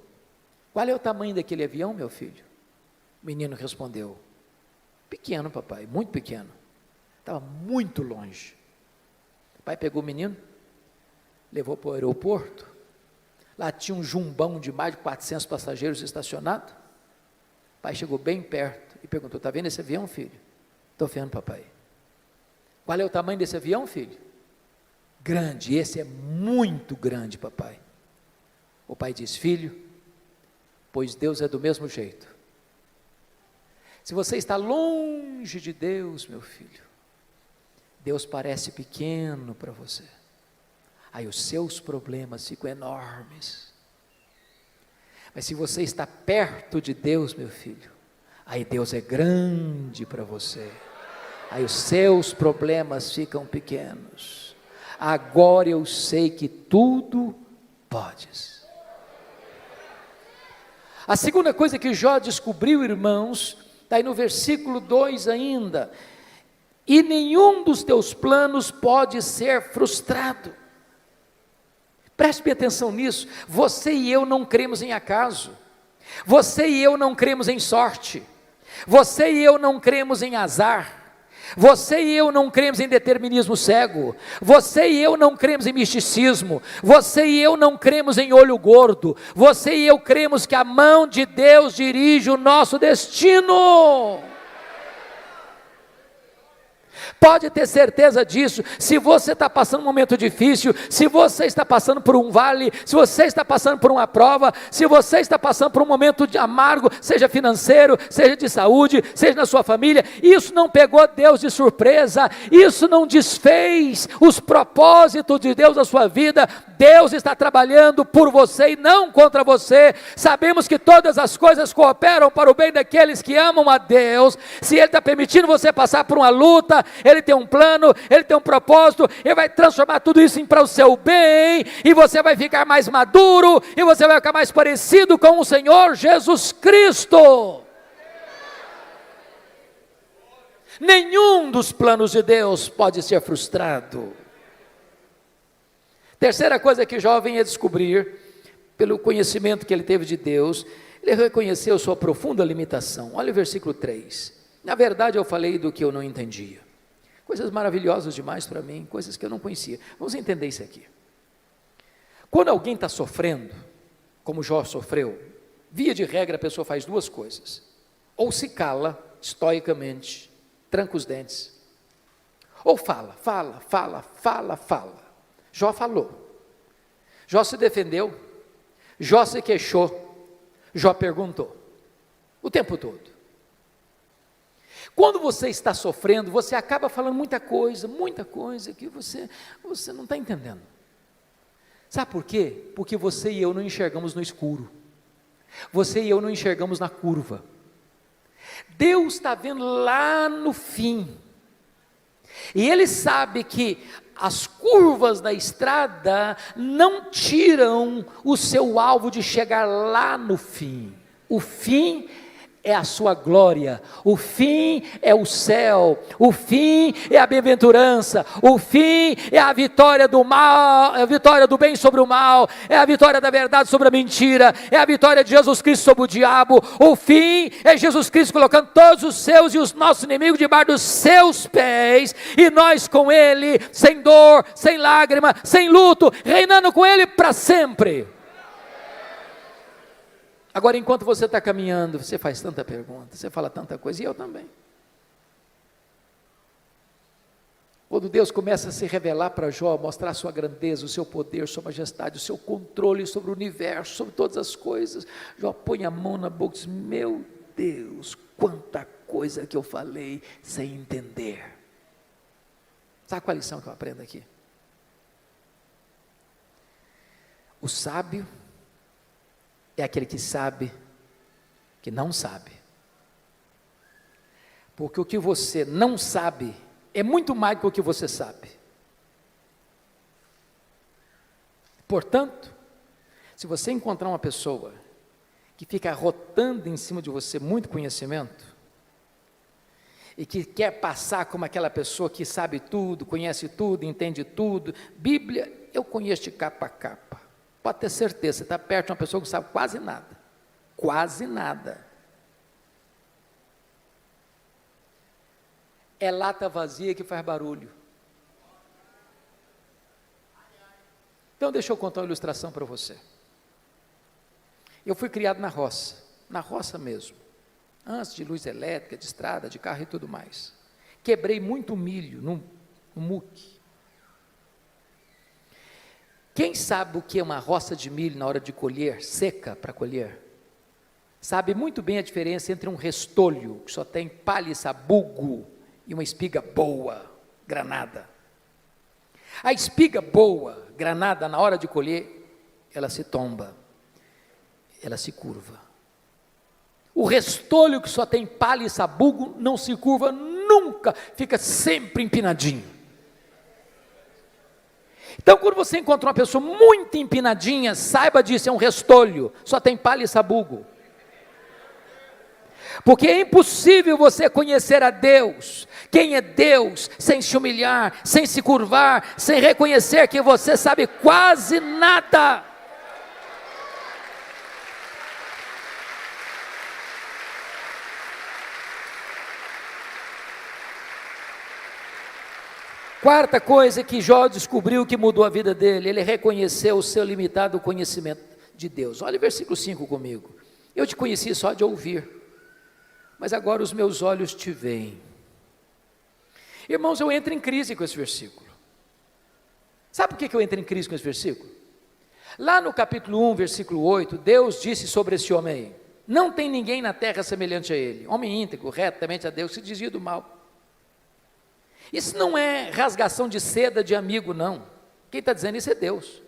qual é o tamanho daquele avião, meu filho? O menino respondeu: pequeno, papai, muito pequeno. Estava muito longe. O pai pegou o menino, levou para o aeroporto. Lá tinha um jumbão de mais de 400 passageiros estacionado. O pai chegou bem perto e perguntou: está vendo esse avião, filho? Estou vendo, papai. Qual é o tamanho desse avião, filho? Grande, esse é muito grande, papai. O pai disse: filho, pois Deus é do mesmo jeito. Se você está longe de Deus, meu filho, Deus parece pequeno para você, aí os seus problemas ficam enormes. Mas se você está perto de Deus, meu filho, aí Deus é grande para você, aí os seus problemas ficam pequenos. Agora eu sei que tudo podes. A segunda coisa que Jó descobriu, irmãos, está aí no versículo 2 ainda: e nenhum dos teus planos pode ser frustrado. Preste bem atenção nisso. Você e eu não cremos em acaso, você e eu não cremos em sorte, você e eu não cremos em azar, você e eu não cremos em determinismo cego, você e eu não cremos em misticismo, você e eu não cremos em olho gordo, você e eu cremos que a mão de Deus dirige o nosso destino. Pode ter certeza disso. Se você está passando um momento difícil, se você está passando por um vale, se você está passando por uma prova, se você está passando por um momento amargo, seja financeiro, seja de saúde, seja na sua família, isso não pegou Deus de surpresa, isso não desfez os propósitos de Deus na sua vida. Deus está trabalhando por você e não contra você. Sabemos que todas as coisas cooperam para o bem daqueles que amam a Deus. Se Ele está permitindo você passar por uma luta, Ele tem um plano, Ele tem um propósito, Ele vai transformar tudo isso para o seu bem, e você vai ficar mais maduro, e você vai ficar mais parecido com o Senhor Jesus Cristo. Nenhum dos planos de Deus pode ser frustrado. Terceira coisa que Jó vem a descobrir, pelo conhecimento que ele teve de Deus, ele reconheceu sua profunda limitação. Olha o versículo 3. Na verdade, eu falei do que eu não entendia. Coisas maravilhosas demais para mim, coisas que eu não conhecia. Vamos entender isso aqui. Quando alguém está sofrendo, como Jó sofreu, via de regra a pessoa faz duas coisas. Ou se cala, estoicamente, tranca os dentes. Ou fala. Jó falou. Jó se defendeu. Jó se queixou. Jó perguntou. O tempo todo. Quando você está sofrendo, você acaba falando muita coisa que você não está entendendo. Sabe por quê? Porque você e eu não enxergamos no escuro. Você e eu não enxergamos na curva. Deus está vendo lá no fim. E Ele sabe que as curvas da estrada não tiram o seu alvo de chegar lá no fim. O fim é a sua glória, o fim é o céu, o fim é a bem-aventurança, o fim é a vitória do mal, é a vitória do bem sobre o mal, é a vitória da verdade sobre a mentira, é a vitória de Jesus Cristo sobre o diabo. O fim é Jesus Cristo colocando todos os seus e os nossos inimigos debaixo dos seus pés, e nós com Ele, sem dor, sem lágrima, sem luto, reinando com Ele para sempre. Agora, enquanto você está caminhando, você faz tanta pergunta, você fala tanta coisa, e eu também. Quando Deus começa a se revelar para Jó, mostrar a sua grandeza, o seu poder, sua majestade, o seu controle sobre o universo, sobre todas as coisas, Jó põe a mão na boca e diz: meu Deus, quanta coisa que eu falei sem entender. Sabe qual a lição que eu aprendo aqui? O sábio é aquele que sabe que não sabe. Porque o que você não sabe é muito mais do que o que você sabe. Portanto, se você encontrar uma pessoa que fica rotando em cima de você muito conhecimento, e que quer passar como aquela pessoa que sabe tudo, conhece tudo, entende tudo, Bíblia, eu conheço de capa a capa. Pode ter certeza, você está perto de uma pessoa que sabe quase nada. Quase nada. É lata vazia que faz barulho. Então deixa eu contar uma ilustração para você. Eu fui criado na roça mesmo. Antes de luz elétrica, de estrada, de carro e tudo mais. Quebrei muito milho no muque. Quem sabe o que é uma roça de milho na hora de colher, seca para colher, sabe muito bem a diferença entre um restolho, que só tem palha e sabugo, e uma espiga boa, granada. A espiga boa, granada, na hora de colher, ela se tomba, ela se curva. O restolho que só tem palha e sabugo, não se curva nunca, fica sempre empinadinho. Então, quando você encontra uma pessoa muito empinadinha, saiba disso, é um restolho, só tem palha e sabugo. Porque é impossível você conhecer a Deus, quem é Deus, sem se humilhar, sem se curvar, sem reconhecer que você sabe quase nada. Quarta coisa que Jó descobriu que mudou a vida dele, ele reconheceu o seu limitado conhecimento de Deus. Olha o versículo 5 comigo. Eu te conheci só de ouvir, mas agora os meus olhos te veem. Irmãos, eu entro em crise com esse versículo. Sabe por que eu entro em crise com esse versículo? Lá no capítulo 1, versículo 8, Deus disse sobre esse homem aí: não tem ninguém na terra semelhante a ele, homem íntegro, reto, temente a Deus, que se desvia do mal. Isso não é rasgação de seda de amigo, não. Quem está dizendo isso é Deus.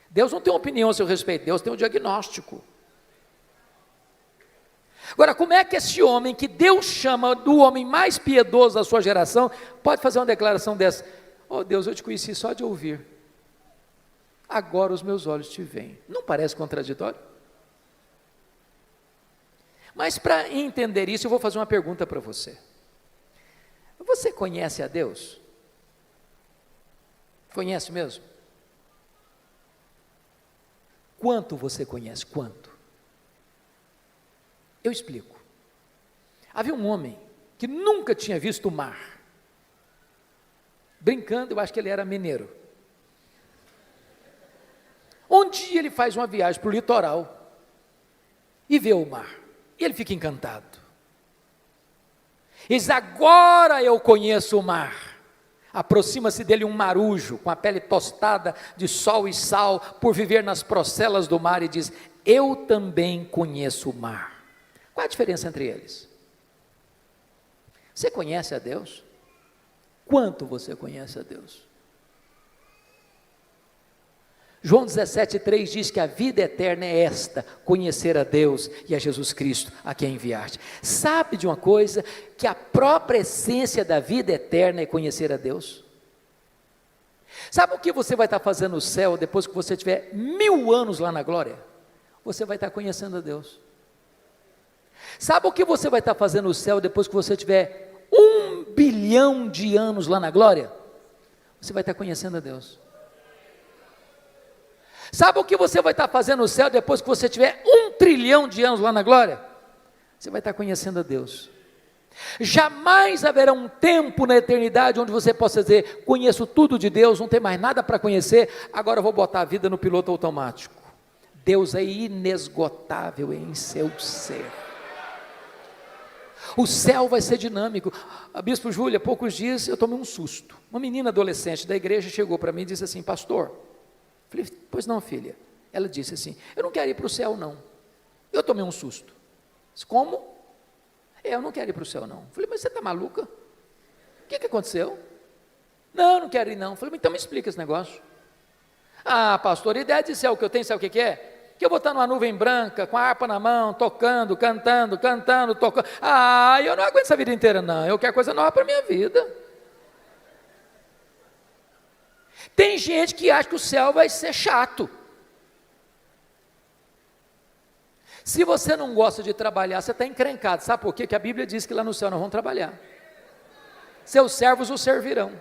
Deus não tem uma opinião a seu respeito, Deus tem um diagnóstico. Agora, como é que esse homem, que Deus chama do homem mais piedoso da sua geração, pode fazer uma declaração dessa? Oh Deus, eu te conheci só de ouvir, agora os meus olhos te veem. Não parece contraditório? Mas para entender isso, eu vou fazer uma pergunta para você. Você conhece a Deus? Conhece mesmo? quanto você conhece? Quanto? Eu explico. Havia um homem que nunca tinha visto o mar. Brincando, eu acho que ele era mineiro. Um dia ele faz uma viagem para o litoral e vê o mar. E ele fica encantado. Ele diz: agora eu conheço o mar. Aproxima-se dele um marujo, com a pele tostada de sol e sal, por viver nas procelas do mar, e diz: eu também conheço o mar. Qual a diferença entre eles? Você conhece a Deus? Quanto você conhece a Deus? João 17,3 diz que a vida eterna é esta: conhecer a Deus e a Jesus Cristo, a quem enviaste. Sabe de uma coisa? Que a própria essência da vida eterna é conhecer a Deus. Sabe o que você vai estar fazendo no céu depois que você tiver 1000 anos lá na glória? Você vai estar conhecendo a Deus. Sabe o que você vai estar fazendo no céu depois que você tiver 1 bilhão de anos lá na glória? Você vai estar conhecendo a Deus. Sabe o que você vai estar fazendo no céu depois que você tiver 1 trilhão de anos lá na glória? Você vai estar conhecendo a Deus. Jamais haverá um tempo na eternidade onde você possa dizer: conheço tudo de Deus, não tem mais nada para conhecer, agora eu vou botar a vida no piloto automático. Deus é inesgotável em seu ser. O céu vai ser dinâmico. A Bispo Júlia, há poucos dias eu tomei um susto. Uma menina adolescente da igreja chegou para mim e disse assim: pastor. Falei: pois não, filha. Ela disse assim: eu não quero ir para o céu não. Eu tomei um susto. Disse: como? Eu não quero ir para o céu não. Falei: mas você está maluca? O que aconteceu? Não, não quero ir não. Falei: então me explica esse negócio. Ah, pastor, a ideia de céu que eu tenho, sabe o que é? Que eu vou estar numa nuvem branca, com a harpa na mão, tocando, cantando, tocando. Ah, eu não aguento essa vida inteira não. Eu quero coisa nova para a minha vida. Tem gente que acha que o céu vai ser chato. Se você não gosta de trabalhar, você está encrencado. Sabe por quê? Que a Bíblia diz que lá no céu nós vamos trabalhar. Seus servos o servirão.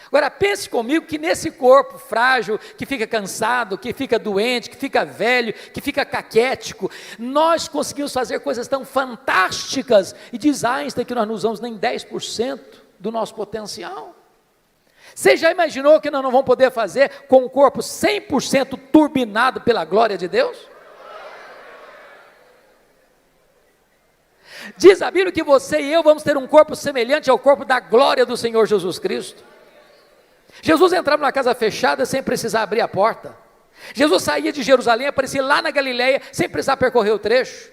Agora pense comigo que nesse corpo frágil, que fica cansado, que fica doente, que fica velho, que fica caquético, nós conseguimos fazer coisas tão fantásticas, e diz Einstein que nós não usamos nem 10% do nosso potencial. Você já imaginou que nós não vamos poder fazer com um corpo 100% turbinado pela glória de Deus? Diz a Bíblia que você e eu vamos ter um corpo semelhante ao corpo da glória do Senhor Jesus Cristo. Jesus entrava numa casa fechada sem precisar abrir a porta. Jesus saía de Jerusalém, aparecia lá na Galileia sem precisar percorrer o trecho.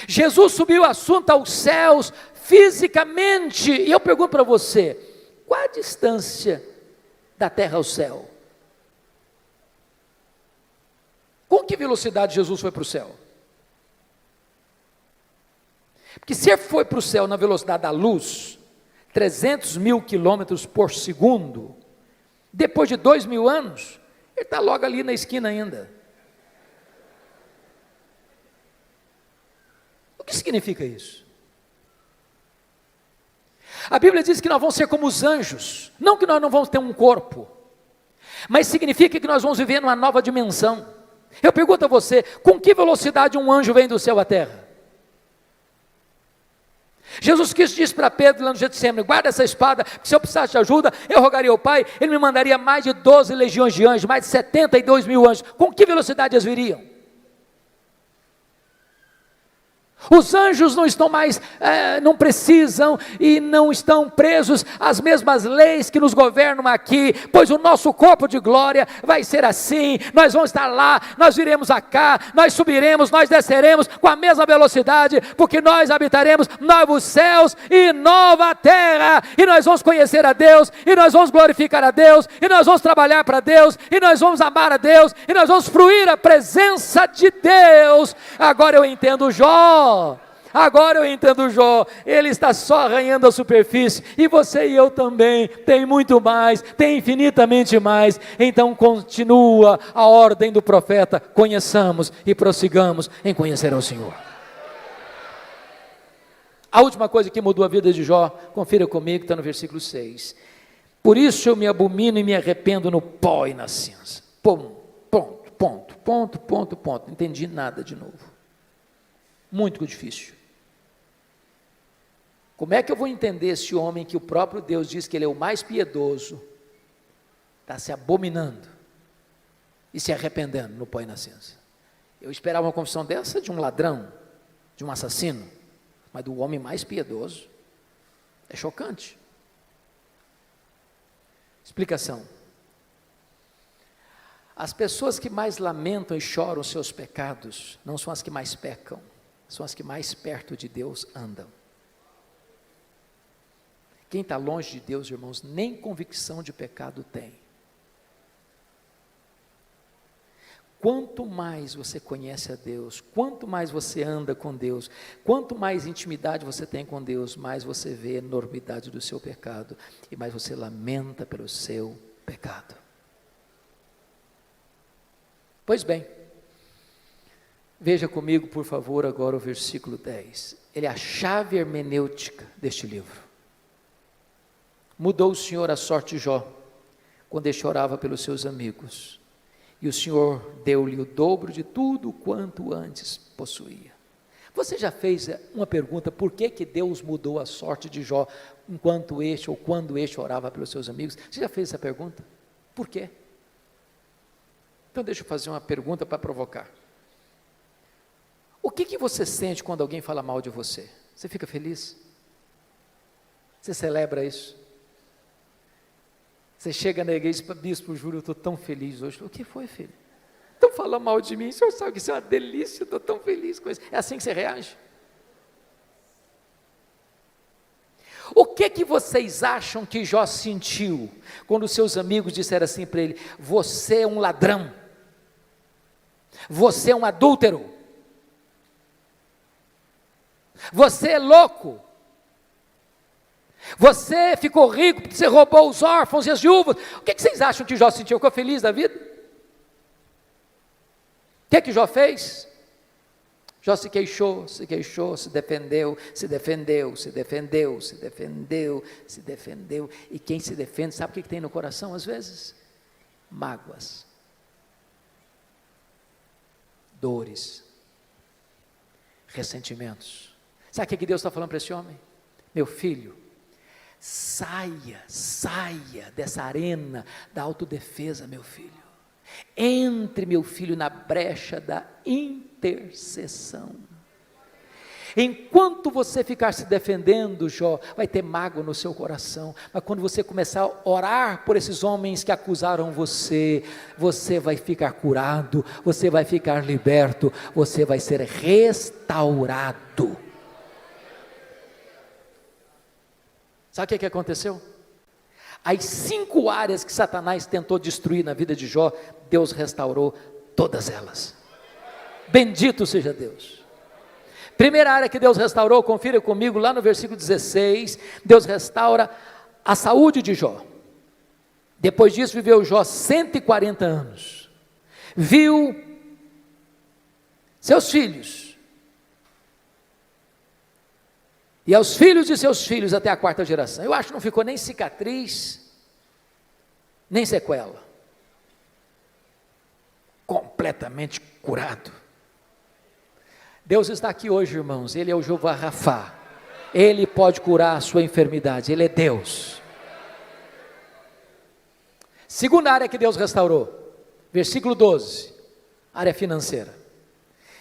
Jesus subiu o assunto aos céus fisicamente. E eu pergunto para você: qual a distância da terra ao céu? Com que velocidade Jesus foi para o céu? Porque se ele foi para o céu na velocidade da luz, 300 mil quilômetros por segundo, depois de 2000 anos, ele está logo ali na esquina ainda. O que significa isso? A Bíblia diz que nós vamos ser como os anjos, não que nós não vamos ter um corpo, mas significa que nós vamos viver numa nova dimensão. Eu pergunto a você: com que velocidade um anjo vem do céu à terra? Jesus Cristo disse para Pedro lá no Getsemane: guarda essa espada, porque se eu precisasse de ajuda, eu rogaria ao Pai, Ele me mandaria mais de 12 legiões de anjos, mais de 72 mil anjos. Com que velocidade eles viriam? Os anjos não estão mais, não precisam e não estão presos às mesmas leis que nos governam aqui, pois o nosso corpo de glória vai ser assim. Nós vamos estar lá, nós viremos cá, nós subiremos, nós desceremos com a mesma velocidade, porque nós habitaremos novos céus e nova terra, e nós vamos conhecer a Deus, e nós vamos glorificar a Deus, e nós vamos trabalhar para Deus, e nós vamos amar a Deus, e nós vamos fruir a presença de Deus. Agora eu entendo Jó. Agora eu entendo Jó, ele está só arranhando a superfície, e você e eu também, tem muito mais, tem infinitamente mais. Então continua a ordem do profeta: conheçamos e prossigamos em conhecer ao Senhor. A última coisa que mudou a vida de Jó, confira comigo, está no versículo 6. Por isso eu me abomino e me arrependo no pó e na cinza. Ponto. ponto, ponto, ponto, ponto. Não entendi nada de novo. Muito difícil. Como é que eu vou entender esse homem que o próprio Deus diz que ele é o mais piedoso, está se abominando e se arrependendo no pó e na cinza? Eu esperava uma confissão dessa de um ladrão, de um assassino, mas do homem mais piedoso. É chocante. Explicação. As pessoas que mais lamentam e choram os seus pecados, não são as que mais pecam, são as que mais perto de Deus andam. Quem está longe de Deus, irmãos, nem convicção de pecado tem. Quanto mais você conhece a Deus, quanto mais você anda com Deus, quanto mais intimidade você tem com Deus, mais você vê a enormidade do seu pecado e mais você lamenta pelo seu pecado. Pois bem, veja comigo, por favor, agora o versículo 10. Ele é a chave hermenêutica deste livro. Mudou o Senhor a sorte de Jó, quando ele chorava pelos seus amigos, e o Senhor deu-lhe o dobro de tudo quanto antes possuía. Você já fez uma pergunta, por que Deus mudou a sorte de Jó, enquanto este ou quando este orava pelos seus amigos? Você já fez essa pergunta? Por quê? Então deixa eu fazer uma pergunta para provocar. O que você sente quando alguém fala mal de você? Você fica feliz? Você celebra isso? Você chega na igreja e diz, bispo, juro, eu estou tão feliz hoje. O que foi, filho? Estão falando mal de mim, o senhor sabe que isso é uma delícia, eu estou tão feliz com isso. É assim que você reage? O que vocês acham que Jó sentiu, quando os seus amigos disseram assim para ele, você é um ladrão, você é um adúltero, você é louco, você ficou rico porque você roubou os órfãos e as viúvas? O que vocês acham que Jó sentiu? Ficou feliz da vida? O que Jó fez? Jó se queixou, se defendeu, e quem se defende, sabe o que tem no coração às vezes? Mágoas, dores, ressentimentos. Sabe o que Deus está falando para esse homem? Meu filho, saia dessa arena da autodefesa, meu filho. Entre, meu filho, na brecha da intercessão. Enquanto você ficar se defendendo, Jó, vai ter mágoa no seu coração, mas quando você começar a orar por esses homens que acusaram você, você vai ficar curado, você vai ficar liberto, você vai ser restaurado. Sabe o que aconteceu? As 5 áreas que Satanás tentou destruir na vida de Jó, Deus restaurou todas elas. Bendito seja Deus. Primeira área que Deus restaurou, confira comigo lá no versículo 16, Deus restaura a saúde de Jó. Depois disso viveu Jó 140 anos, viu seus filhos, e aos filhos de seus filhos até a 4ª geração. Eu acho que não ficou nem cicatriz, nem sequela. Completamente curado. Deus está aqui hoje, irmãos. Ele é o Jeová Rafá. Ele pode curar a sua enfermidade. Ele é Deus. Segunda área que Deus restaurou, versículo 12, área financeira.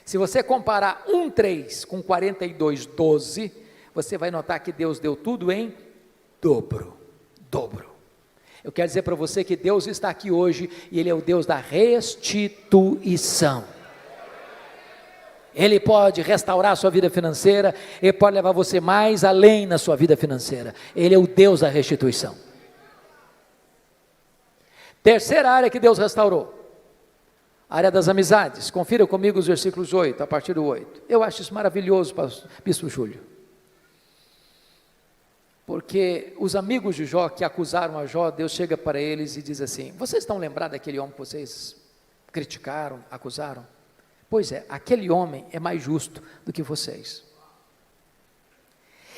Se você comparar 1:3 com 42:12, você vai notar que Deus deu tudo em dobro. Eu quero dizer para você que Deus está aqui hoje e Ele é o Deus da restituição. Ele pode restaurar a sua vida financeira, Ele pode levar você mais além na sua vida financeira. Ele é o Deus da restituição. Terceira área que Deus restaurou, área das amizades. Confira comigo os versículos 8, a partir do 8. Eu acho isso maravilhoso, bispo Júlio. Porque os amigos de Jó que acusaram a Jó, Deus chega para eles e diz assim, vocês estão lembrados daquele homem que vocês criticaram, acusaram? Pois é, aquele homem é mais justo do que vocês.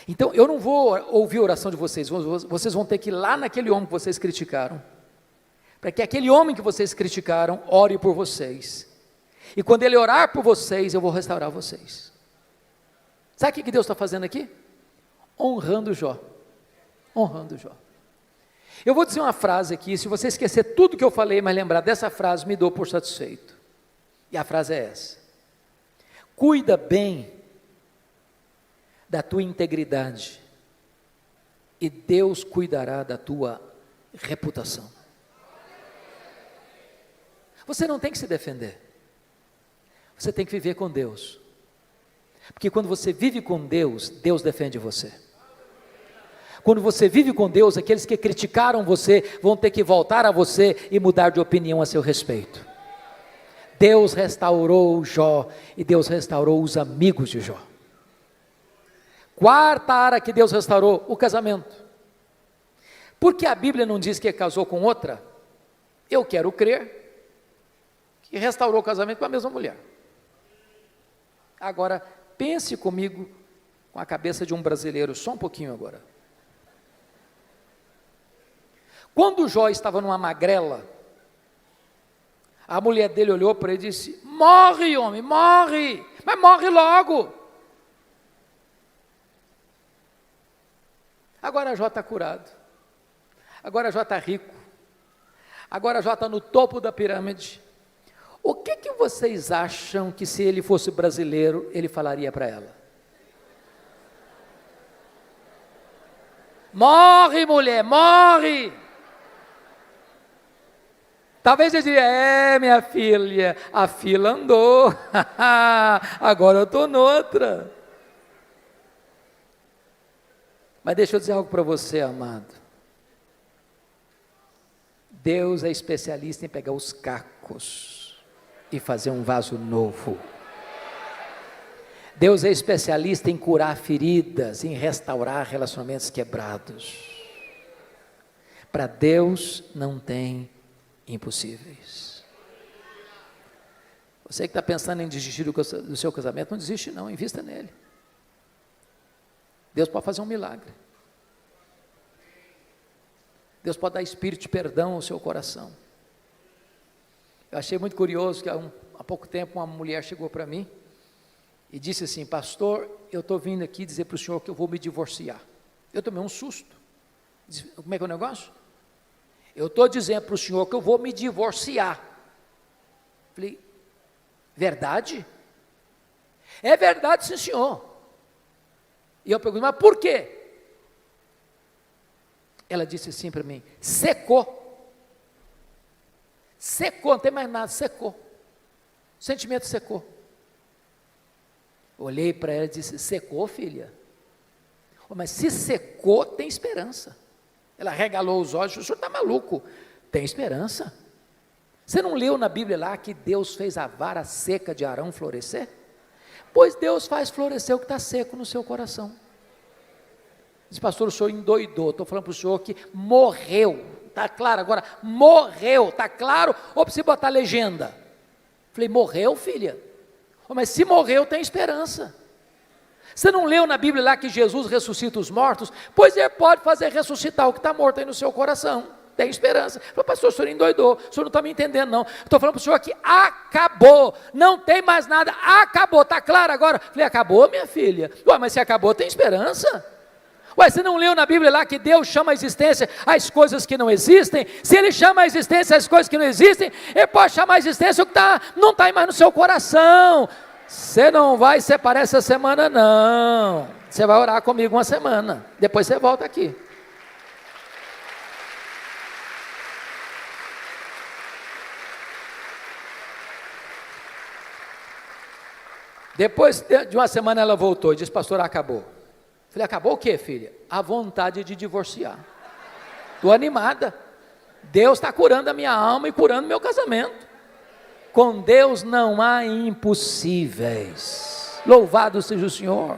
Então eu não vou ouvir a oração de vocês, vocês vão ter que ir lá naquele homem que vocês criticaram, para que aquele homem que vocês criticaram ore por vocês, e quando ele orar por vocês, eu vou restaurar vocês. Sabe o que Deus está fazendo aqui? Honrando Jó, honrando Jó. Eu vou dizer uma frase aqui, se você esquecer tudo que eu falei, mas lembrar dessa frase, me dou por satisfeito, e a frase é essa: cuida bem da tua integridade, e Deus cuidará da tua reputação. Você não tem que se defender, você tem que viver com Deus, porque quando você vive com Deus, Deus defende você. Quando você vive com Deus, aqueles que criticaram você vão ter que voltar a você e mudar de opinião a seu respeito. Deus restaurou Jó, e Deus restaurou os amigos de Jó. Quarta área que Deus restaurou, o casamento. Porque a Bíblia não diz que casou com outra? Eu quero crer que restaurou o casamento com a mesma mulher. Agora, pense comigo com a cabeça de um brasileiro, só um pouquinho agora. Quando Jó estava numa magrela, a mulher dele olhou para ele e disse: morre, homem, morre, mas morre logo. Agora Jó está curado, agora Jó está rico, agora Jó está no topo da pirâmide. O que vocês acham que, se ele fosse brasileiro, ele falaria para ela? Morre, mulher, morre. Talvez eu diria: minha filha, a fila andou, agora eu estou noutra. Mas deixa eu dizer algo para você, amado. Deus é especialista em pegar os cacos e fazer um vaso novo. Deus é especialista em curar feridas, em restaurar relacionamentos quebrados. Para Deus não tem impossíveis. Você que está pensando em desistir do seu casamento, não desiste não, invista nele. Deus pode fazer um milagre. Deus pode dar espírito de perdão ao seu coração. Eu achei muito curioso que há pouco tempo uma mulher chegou para mim e disse assim: pastor, eu estou vindo aqui dizer para o senhor que eu vou me divorciar. Eu tomei um susto. Disse: como é que é o negócio? Eu estou dizendo para o senhor que eu vou me divorciar. Falei: verdade? É verdade, sim, senhor. E eu perguntei: mas por quê? Ela disse assim para mim: secou. Secou, não tem mais nada, secou. O sentimento secou. Olhei para ela e disse: secou, filha? Mas se secou, tem esperança. Ela regalou os olhos: o senhor está maluco? Tem esperança. Você não leu na Bíblia lá que Deus fez a vara seca de Arão florescer? Pois Deus faz florescer o que está seco no seu coração. Diz: pastor, o senhor endoidou. Estou falando para o senhor que morreu. Está claro agora? Morreu, está claro? Ou precisa botar legenda? Falei: morreu, filha? Mas se morreu, tem esperança. Você não leu na Bíblia lá que Jesus ressuscita os mortos? Pois ele pode fazer ressuscitar o que está morto aí no seu coração. Tem esperança. Falei: pastor, o senhor endoidou, o senhor não está me entendendo não. Estou falando para o senhor que acabou, não tem mais nada, acabou, está claro agora? Falei: acabou, minha filha? Ué, mas se acabou, tem esperança. Ué, você não leu na Bíblia lá que Deus chama a existência as coisas que não existem? Se Ele chama a existência as coisas que não existem, Ele pode chamar a existência o que não está mais no seu coração. Você não vai separar essa semana não, você vai orar comigo uma semana, depois você volta aqui. Depois de uma semana ela voltou e disse: pastor, acabou. Falei: acabou o quê, filha? A vontade de divorciar. Estou animada, Deus está curando a minha alma e curando meu casamento. Com Deus não há impossíveis. Louvado seja o Senhor.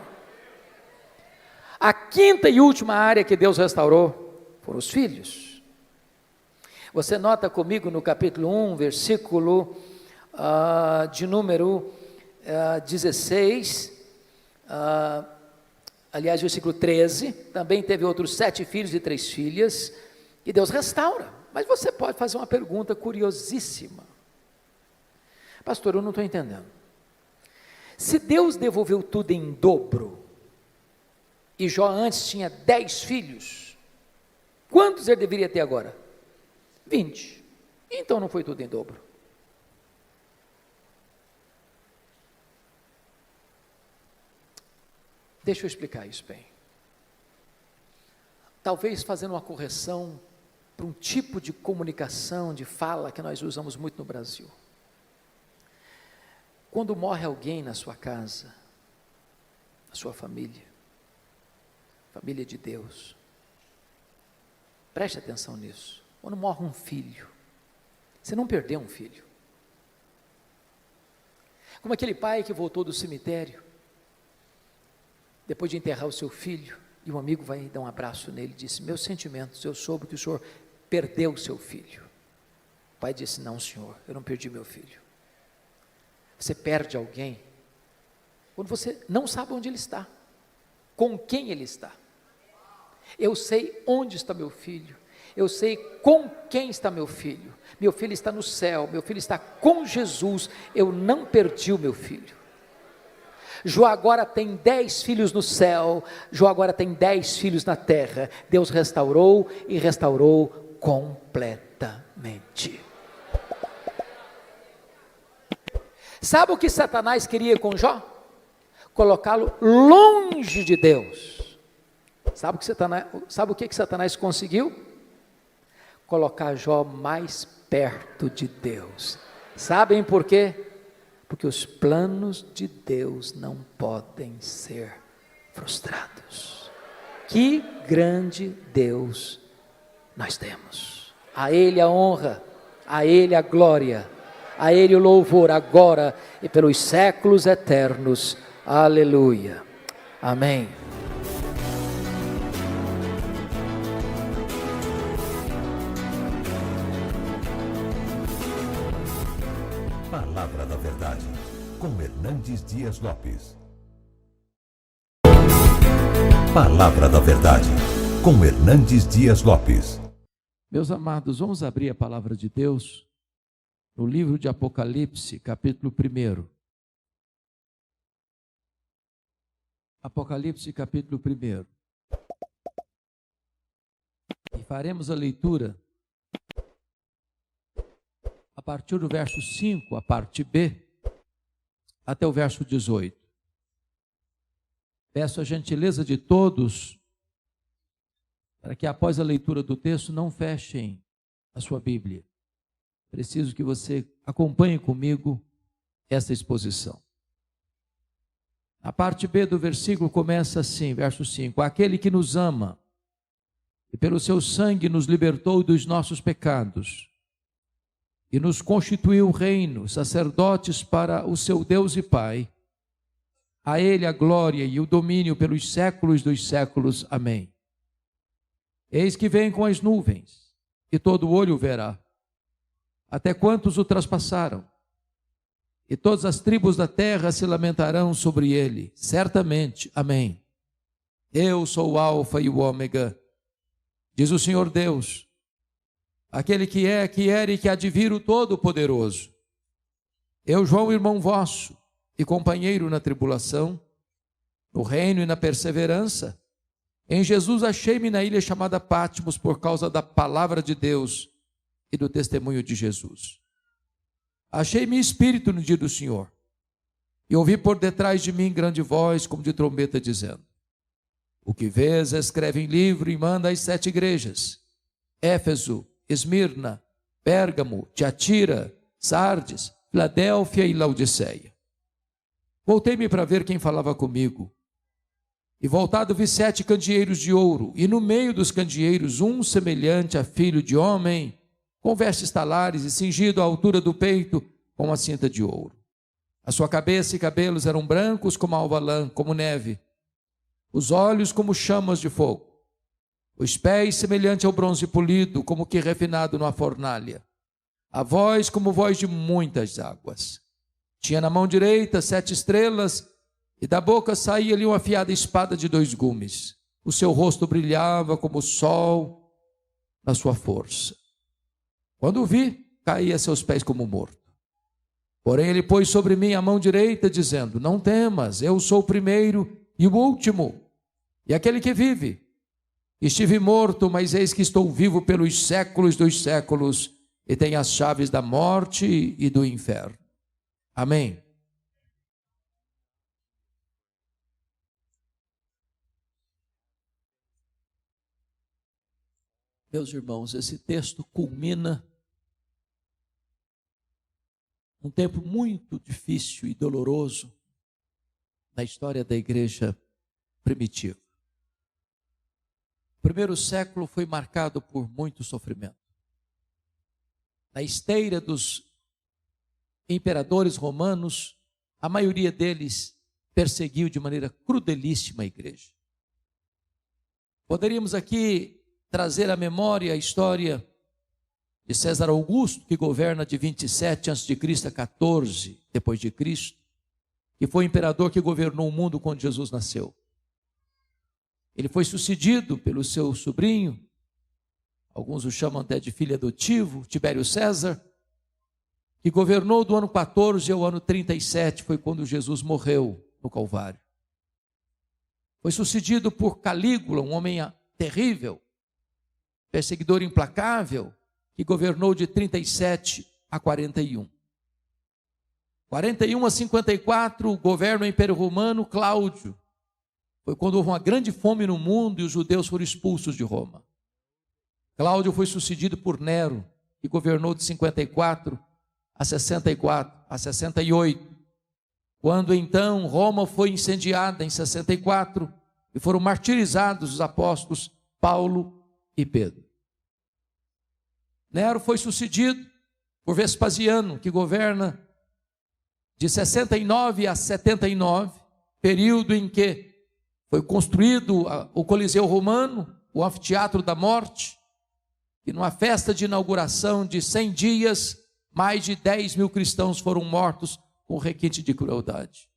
A quinta e última área que Deus restaurou foram os filhos. Você nota comigo no capítulo 1, versículo de número 16, versículo 13, também teve outros 7 filhos e 3 filhas, e Deus restaura Mas você pode fazer uma pergunta curiosíssima. Pastor, eu não estou entendendo. Se Deus devolveu tudo em dobro, e Jó antes tinha 10 filhos, quantos ele deveria ter agora? 20. Então não foi tudo em dobro. Deixa eu explicar isso bem. Talvez fazendo uma correção para um tipo de comunicação, de fala que nós usamos muito no Brasil. Quando morre alguém na sua casa, na sua família, família de Deus, preste atenção nisso. Quando morre um filho, você não perdeu um filho. Como aquele pai que voltou do cemitério, depois de enterrar o seu filho, e um amigo vai dar um abraço nele e disse: meus sentimentos, eu soube que o senhor perdeu o seu filho. O pai disse: não, senhor, eu não perdi meu filho. Você perde alguém quando você não sabe onde ele está, com quem ele está. Eu sei onde está meu filho, eu sei com quem está meu filho está no céu, meu filho está com Jesus, eu não perdi o meu filho. Jó agora tem 10 filhos no céu, Jó agora tem 10 filhos na terra. Deus restaurou e restaurou completamente. Sabe o que Satanás queria com Jó? Colocá-lo longe de Deus. Sabe o que Satanás conseguiu? Colocar Jó mais perto de Deus. Sabem por quê? Porque os planos de Deus não podem ser frustrados. Que grande Deus nós temos. A Ele a honra, a Ele a glória, a Ele o louvor agora e pelos séculos eternos. Aleluia. Amém. Palavra da Verdade, com Hernandes Dias Lopes. Palavra da Verdade, com Hernandes Dias Lopes. Meus amados, vamos abrir a palavra de Deus no livro de Apocalipse, capítulo 1. Apocalipse, capítulo 1. E faremos a leitura a partir do verso 5, a parte B, até o verso 18. Peço a gentileza de todos, para que após a leitura do texto não fechem a sua Bíblia. Preciso que você acompanhe comigo essa exposição. A parte B do versículo começa assim, verso 5. Aquele que nos ama e pelo seu sangue nos libertou dos nossos pecados e nos constituiu reino, sacerdotes para o seu Deus e Pai. A Ele a glória e o domínio pelos séculos dos séculos. Amém. Eis que vem com as nuvens, e todo olho o verá, até quantos o traspassaram, e todas as tribos da terra se lamentarão sobre ele, certamente. Amém. Eu sou o Alfa e o Ômega, diz o Senhor Deus, aquele que é, que era e que há de vir, o Todo-Poderoso. Eu, João, irmão vosso e companheiro na tribulação, no reino e na perseverança, em Jesus achei-me na ilha chamada Patmos por causa da palavra de Deus e do testemunho de Jesus. Achei-me espírito no dia do Senhor, e ouvi por detrás de mim grande voz, como de trombeta, dizendo: o que vês, escreve em livro e manda às 7 igrejas: Éfeso, Esmirna, Pérgamo, Tiatira, Sardes, Filadélfia e Laodiceia. Voltei-me para ver quem falava comigo. E voltado vi 7 candeeiros de ouro, e no meio dos candeeiros um semelhante a filho de homem, com vestes talares e cingido à altura do peito com uma cinta de ouro. A sua cabeça e cabelos eram brancos como alva lã, como neve, os olhos como chamas de fogo, os pés semelhante ao bronze polido, como que refinado numa fornalha, a voz como voz de muitas águas. Tinha na mão direita 7 estrelas, e da boca saía-lhe uma afiada espada de 2 gumes. O seu rosto brilhava como o sol na sua força. Quando o vi, caí a seus pés como morto. Porém ele pôs sobre mim a mão direita, dizendo: não temas, eu sou o primeiro e o último, e aquele que vive. Estive morto, mas eis que estou vivo pelos séculos dos séculos, e tenho as chaves da morte e do inferno. Amém. Meus irmãos, esse texto culmina um tempo muito difícil e doloroso na história da igreja primitiva. O primeiro século foi marcado por muito sofrimento. Na esteira dos imperadores romanos, a maioria deles perseguiu de maneira crudelíssima a igreja. Poderíamos aqui trazer à memória a história de César Augusto, que governa de 27 a.C. a 14 depois de Cristo, que foi o imperador que governou o mundo quando Jesus nasceu. Ele foi sucedido pelo seu sobrinho, alguns o chamam até de filho adotivo, Tibério César, que governou do ano 14 ao ano 37, foi quando Jesus morreu no Calvário. Foi sucedido por Calígula, um homem terrível, perseguidor implacável, que governou de 37 a 41. 41 a 54, governa o Império Romano, Cláudio. Foi quando houve uma grande fome no mundo e os judeus foram expulsos de Roma. Cláudio foi sucedido por Nero, que governou de 54 a 68. Quando então Roma foi incendiada em 64 e foram martirizados os apóstolos Paulo e Pedro. Nero foi sucedido por Vespasiano, que governa de 69 a 79, período em que foi construído o Coliseu Romano, o Anfiteatro da Morte, e numa festa de inauguração de 100 dias, mais de 10 mil cristãos foram mortos com requinte de crueldade.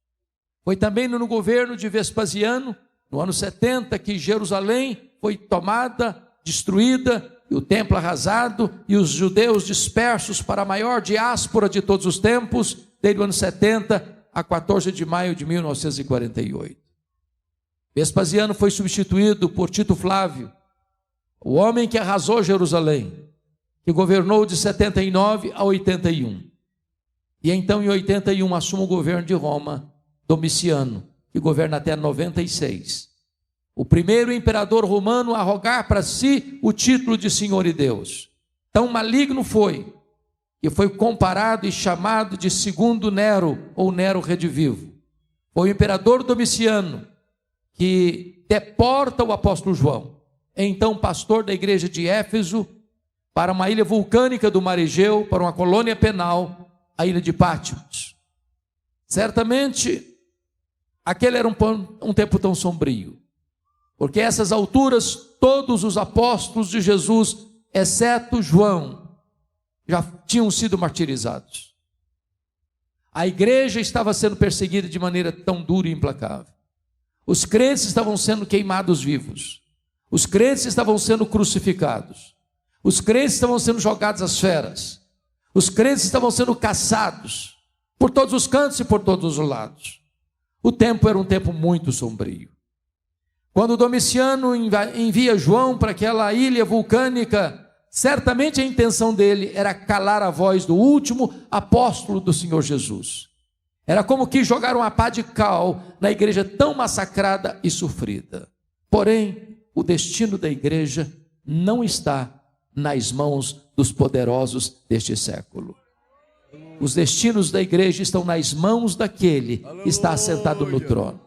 Foi também no governo de Vespasiano, no ano 70, que Jerusalém foi tomada, destruída, e o templo arrasado, e os judeus dispersos para a maior diáspora de todos os tempos, desde o ano 70 a 14 de maio de 1948. Vespasiano foi substituído por Tito Flávio, o homem que arrasou Jerusalém, que governou de 79 a 81. E então em 81 assume o governo de Roma, Domiciano, que governa até 96. O primeiro imperador romano a arrogar para si o título de Senhor e Deus. Tão maligno foi, que foi comparado e chamado de segundo Nero, ou Nero redivivo. Foi o imperador Domiciano que deporta o apóstolo João, então pastor da igreja de Éfeso, para uma ilha vulcânica do mar Egeu, para uma colônia penal, a ilha de Patmos. Certamente, aquele era um tempo tão sombrio, porque a essas alturas, todos os apóstolos de Jesus, exceto João, já tinham sido martirizados. A igreja estava sendo perseguida de maneira tão dura e implacável. Os crentes estavam sendo queimados vivos. Os crentes estavam sendo crucificados. Os crentes estavam sendo jogados às feras. Os crentes estavam sendo caçados por todos os cantos e por todos os lados. O tempo era um tempo muito sombrio. Quando Domiciano envia João para aquela ilha vulcânica, certamente a intenção dele era calar a voz do último apóstolo do Senhor Jesus. Era como que jogar uma pá de cal na igreja tão massacrada e sofrida. Porém, o destino da igreja não está nas mãos dos poderosos deste século. Os destinos da igreja estão nas mãos daquele que está assentado no trono.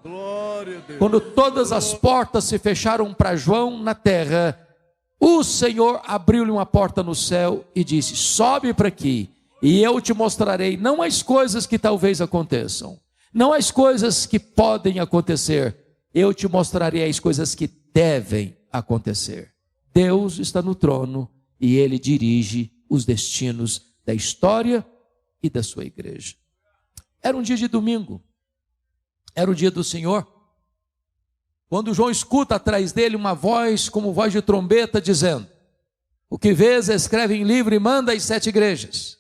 Quando todas as portas se fecharam para João na terra, o Senhor abriu-lhe uma porta no céu e disse: sobe para aqui, e eu te mostrarei não as coisas que talvez aconteçam, não as coisas que podem acontecer, eu te mostrarei as coisas que devem acontecer. Deus está no trono e Ele dirige os destinos da história e da sua igreja. Era um dia de domingo, era o dia do Senhor, quando João escuta atrás dele uma voz como voz de trombeta dizendo: O que vês, escreve em livro e manda às 7 igrejas: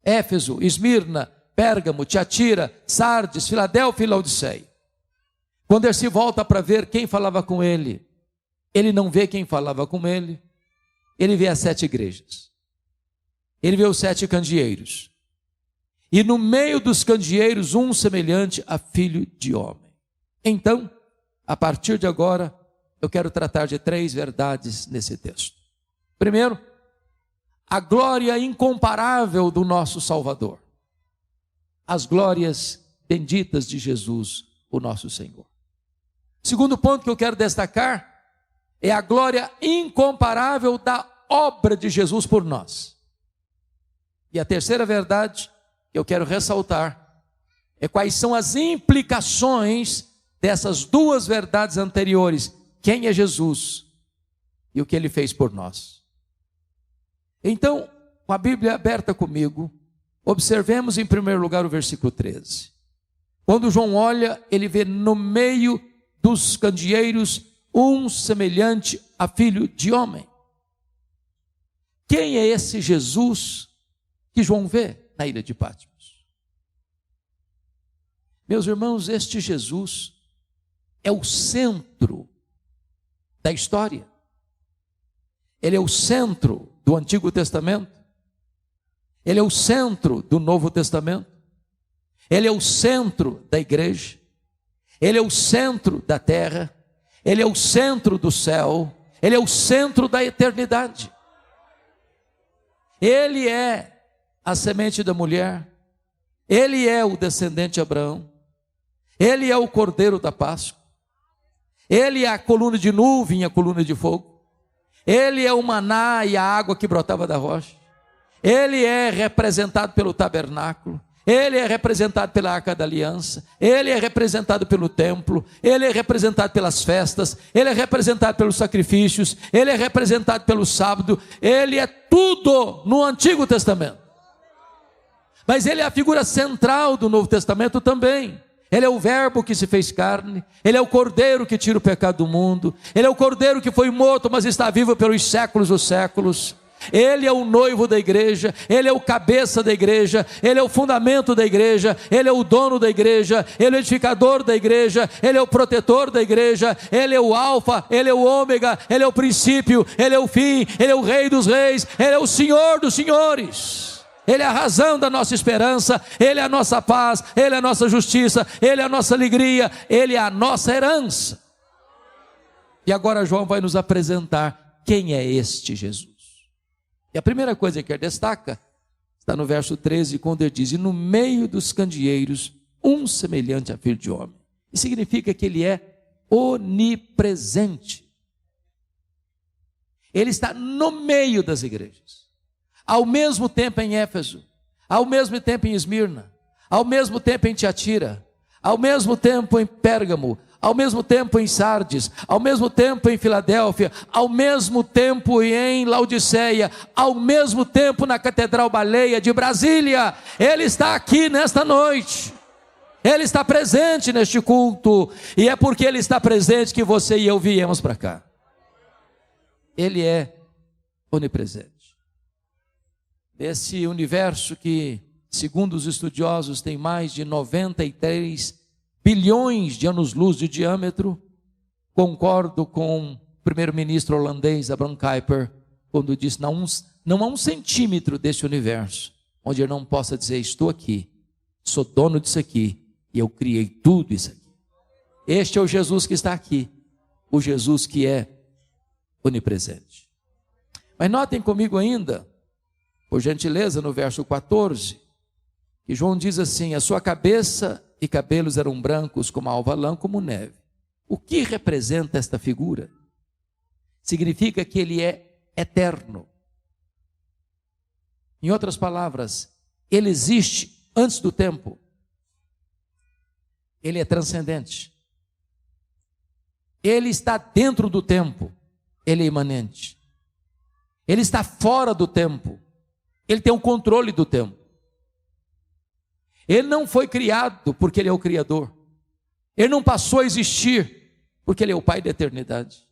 Éfeso, Esmirna, Pérgamo, Tiatira, Sardes, Filadélfia e Laodiceia. Quando ele se volta para ver quem falava com ele, ele não vê quem falava com ele, ele vê as 7 igrejas. Ele vê os 7 candeeiros. E no meio dos candeeiros, um semelhante a filho de homem. Então, a partir de agora, eu quero tratar de 3 verdades nesse texto. Primeiro, a glória incomparável do nosso Salvador. As glórias benditas de Jesus, o nosso Senhor. Segundo ponto que eu quero destacar é a glória incomparável da obra de Jesus por nós. E a terceira verdade que eu quero ressaltar é quais são as implicações dessas 2 verdades anteriores: quem é Jesus e o que ele fez por nós. Então, com a Bíblia aberta comigo, observemos em primeiro lugar o versículo 13. Quando João olha, ele vê no meio dos candeeiros um semelhante a filho de homem. Quem é esse Jesus que João vê na ilha de Patmos? Meus irmãos, este Jesus é o centro da história. Ele é o centro do Antigo Testamento. Ele é o centro do Novo Testamento. Ele é o centro da igreja. Ele é o centro da terra. Ele é o centro do céu. Ele é o centro da eternidade. Ele é a semente da mulher. Ele é o descendente de Abraão. Ele é o cordeiro da Páscoa. Ele é a coluna de nuvem e a coluna de fogo. Ele é o maná e a água que brotava da rocha. Ele é representado pelo tabernáculo. Ele é representado pela Arca da Aliança. Ele é representado pelo templo. Ele é representado pelas festas. Ele é representado pelos sacrifícios. Ele é representado pelo sábado. Ele é tudo no Antigo Testamento. Mas ele é a figura central do Novo Testamento também. Ele é o verbo que se fez carne. Ele é o cordeiro que tira o pecado do mundo. Ele é o cordeiro que foi morto, mas está vivo pelos séculos dos séculos. Ele é o noivo da igreja. Ele é o cabeça da igreja. Ele é o fundamento da igreja. Ele é o dono da igreja. Ele é o edificador da igreja. Ele é o protetor da igreja. Ele é o alfa. Ele é o ômega. Ele é o princípio. Ele é o fim. Ele é o rei dos reis. Ele é o senhor dos senhores. Ele é a razão da nossa esperança. Ele é a nossa paz. Ele é a nossa justiça. Ele é a nossa alegria. Ele é a nossa herança. E agora João vai nos apresentar quem é este Jesus. E a primeira coisa que ele destaca está no verso 13, quando ele diz: e no meio dos candeeiros, um semelhante a filho de homem. Isso significa que ele é onipresente. Ele está no meio das igrejas. Ao mesmo tempo em Éfeso, ao mesmo tempo em Esmirna, ao mesmo tempo em Tiatira, ao mesmo tempo em Pérgamo, ao mesmo tempo em Sardes, ao mesmo tempo em Filadélfia, ao mesmo tempo em Laodiceia, ao mesmo tempo na Catedral Baleia de Brasília. Ele está aqui nesta noite. Ele está presente neste culto. E é porque Ele está presente que você e eu viemos para cá. Ele é onipresente. Esse universo que, segundo os estudiosos, tem mais de 93 bilhões de anos-luz de diâmetro, concordo com o primeiro-ministro holandês Abraham Kuyper, quando disse: não há um centímetro desse universo onde eu não possa dizer: estou aqui, sou dono disso aqui, e eu criei tudo isso aqui. Este é o Jesus que está aqui, o Jesus que é onipresente. Mas notem comigo ainda, por gentileza, no verso 14, que João diz assim: a sua cabeça e cabelos eram brancos como a alva lã, como neve. O que representa esta figura? Significa que ele é eterno. Em outras palavras, ele existe antes do tempo. Ele é transcendente. Ele está dentro do tempo. Ele é imanente. Ele está fora do tempo. Ele tem o controle do tempo. Ele não foi criado porque Ele é o Criador. Ele não passou a existir porque Ele é o Pai da eternidade.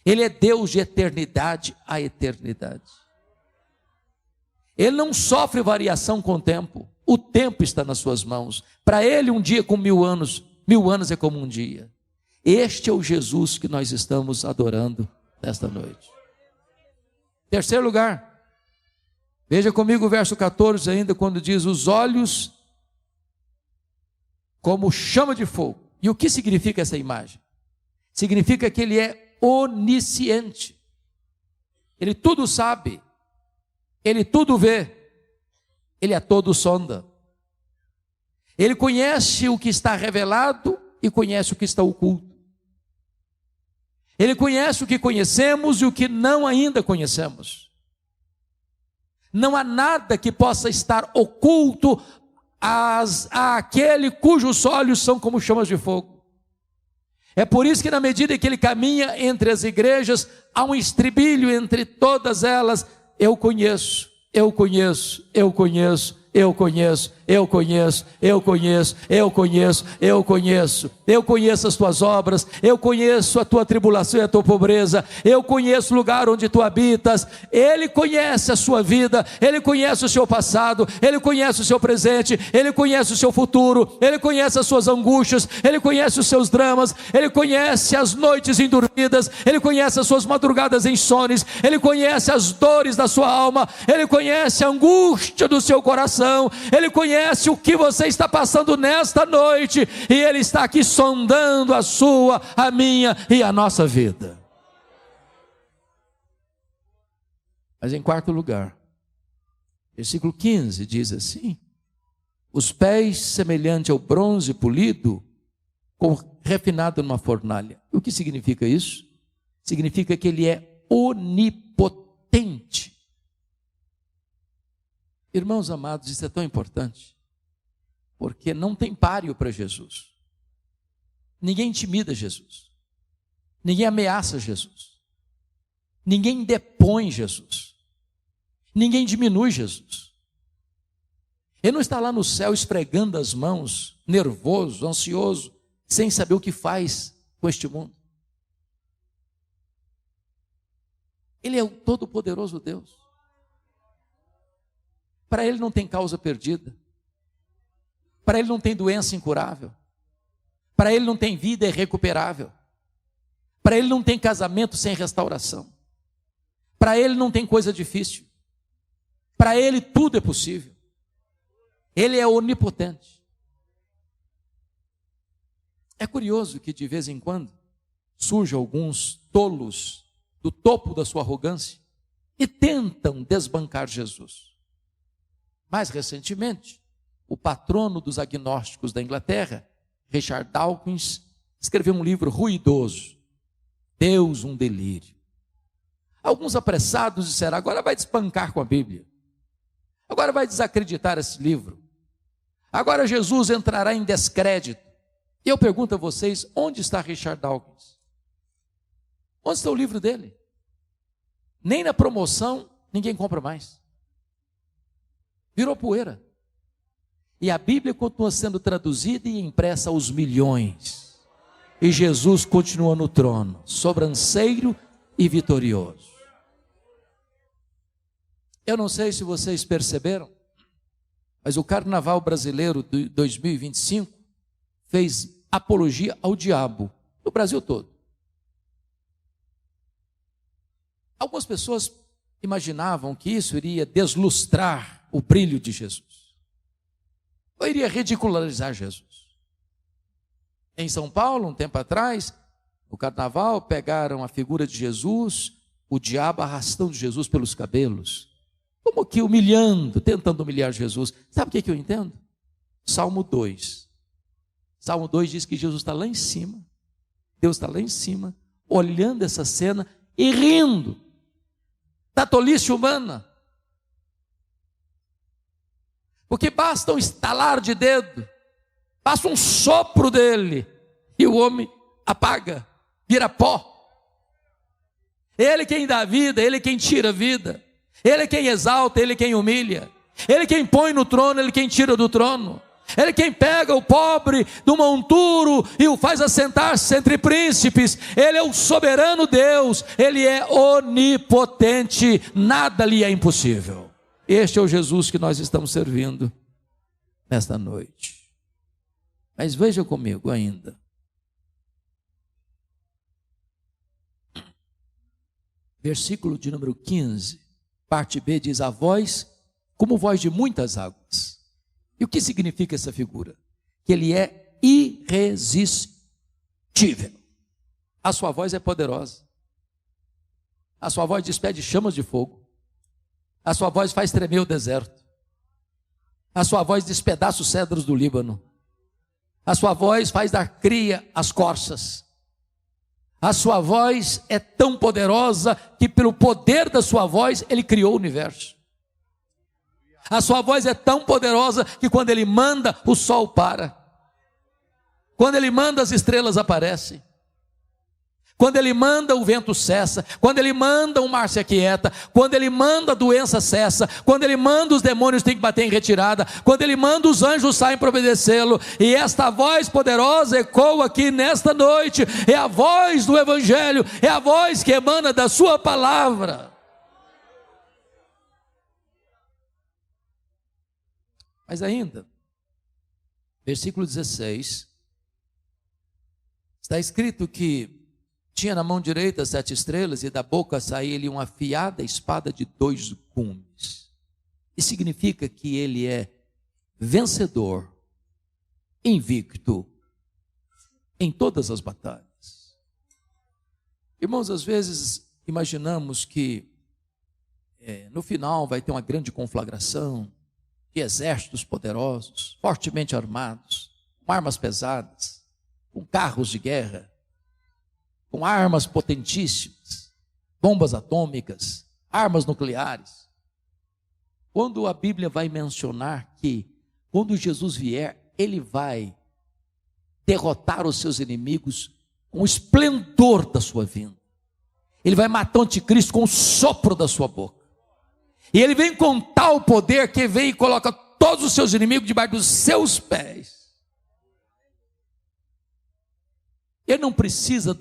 Ele é Deus de eternidade a eternidade. Ele não sofre variação com o tempo. O tempo está nas suas mãos. Para ele um dia como 1000 anos, 1000 anos é como um dia. Este é o Jesus que nós estamos adorando nesta noite. Terceiro lugar, veja comigo o verso 14 ainda, quando diz: os olhos como chama de fogo. E o que significa essa imagem? Significa que ele é onisciente. Ele tudo sabe. Ele tudo vê. Ele é todo sonda. Ele conhece o que está revelado e conhece o que está oculto. Ele conhece o que conhecemos e o que não ainda conhecemos. Não há nada que possa estar oculto àquele cujos olhos são como chamas de fogo. É por isso que na medida que ele caminha entre as igrejas, há um estribilho entre todas elas: eu conheço, eu conheço, eu conheço, eu conheço, eu conheço, eu conheço, eu conheço, eu conheço, eu conheço as tuas obras, eu conheço a tua tribulação e a tua pobreza, eu conheço o lugar onde tu habitas. Ele conhece a sua vida, ele conhece o seu passado, ele conhece o seu presente, ele conhece o seu futuro, ele conhece as suas angústias, ele conhece os seus dramas, ele conhece as noites indormidas, ele conhece as suas madrugadas insones, ele conhece as dores da sua alma, ele conhece a angústia do seu coração, ele conhece o que você está passando nesta noite, e ele está aqui sondando a sua, a minha e a nossa vida. Mas em quarto lugar, versículo 15 diz os pés semelhante ao bronze polido, refinado numa fornalha. O que significa isso? Significa que ele é onipotente. Irmãos amados, isso é tão importante, porque não tem páreo para Jesus. Ninguém intimida Jesus, ninguém ameaça Jesus, ninguém depõe Jesus, ninguém diminui Jesus. Ele não está lá no céu esfregando as mãos, nervoso, ansioso, sem saber o que faz com este mundo. Ele é o todo-poderoso Deus. Para ele não tem causa perdida, para ele não tem doença incurável, para ele não tem vida irrecuperável, para ele não tem casamento sem restauração, para ele não tem coisa difícil, para ele tudo é possível. Ele é onipotente. É curioso que de vez em quando surjam alguns tolos do topo da sua arrogância e tentam desbancar Jesus. Mais recentemente, o patrono dos agnósticos da Inglaterra, Richard Dawkins, escreveu um livro ruidoso, Deus, um delírio. Alguns apressados disseram: agora vai desbancar com a Bíblia, agora vai desacreditar esse livro, agora Jesus entrará em descrédito. E eu pergunto a vocês: onde está Richard Dawkins? Onde está o livro dele? Nem na promoção ninguém compra mais. Virou poeira. E a Bíblia continua sendo traduzida e impressa aos milhões. E Jesus continua no trono, sobranceiro e vitorioso. Eu não sei se vocês perceberam, mas o Carnaval Brasileiro de 2025 fez apologia ao diabo no Brasil todo. Algumas pessoas imaginavam que isso iria deslustrar o brilho de Jesus, ou iria ridicularizar Jesus. Em São Paulo, um tempo atrás, no carnaval, pegaram a figura de Jesus, o diabo arrastando Jesus pelos cabelos, como que humilhando, tentando humilhar Jesus. Sabe o que eu entendo? Salmo 2. Salmo 2 diz que Jesus está lá em cima, Deus está lá em cima, olhando essa cena e rindo da tolice humana. Porque basta um estalar de dedo, basta um sopro dele, e o homem apaga, vira pó. Ele quem dá vida, ele quem tira a vida, ele quem exalta, ele quem humilha, ele quem põe no trono, ele quem tira do trono, Ele é quem pega o pobre do monturo e o faz assentar-se entre príncipes. Ele é o soberano Deus, Ele é onipotente, nada lhe é impossível. Este é o Jesus que nós estamos servindo nesta noite. Mas veja comigo ainda. Versículo de número 15, parte B, diz: a voz como voz de muitas águas. E o que significa essa figura? Que ele é irresistível. A sua voz é poderosa. A sua voz despede chamas de fogo. A sua voz faz tremer o deserto. A sua voz despedaça os cedros do Líbano. A sua voz faz dar cria às corças. A sua voz é tão poderosa que pelo poder da sua voz ele criou o universo. A sua voz é tão poderosa que quando ele manda, o sol para. Quando ele manda, as estrelas aparecem. Quando ele manda, o vento cessa. Quando ele manda, o mar se aquieta. Quando ele manda, a doença cessa. Quando ele manda, os demônios têm que bater em retirada. Quando ele manda, os anjos saem para obedecê-lo. E esta voz poderosa ecoa aqui nesta noite. É a voz do Evangelho. É a voz que emana da sua palavra. Mas ainda, versículo 16, está escrito que tinha na mão direita 7 estrelas e da boca saía-lhe uma afiada espada de 2 gumes. Isso significa que ele é vencedor, invicto em todas as batalhas. Irmãos, às vezes imaginamos que no final vai ter uma grande conflagração de exércitos poderosos, fortemente armados, com armas pesadas, com carros de guerra, com armas potentíssimas, bombas atômicas, armas nucleares. Quando a Bíblia vai mencionar que, quando Jesus vier, ele vai derrotar os seus inimigos com o esplendor da sua vinda. Ele vai matar o anticristo com o sopro da sua boca. E ele vem com tal poder que vem e coloca todos os seus inimigos debaixo dos seus pés. Ele não precisa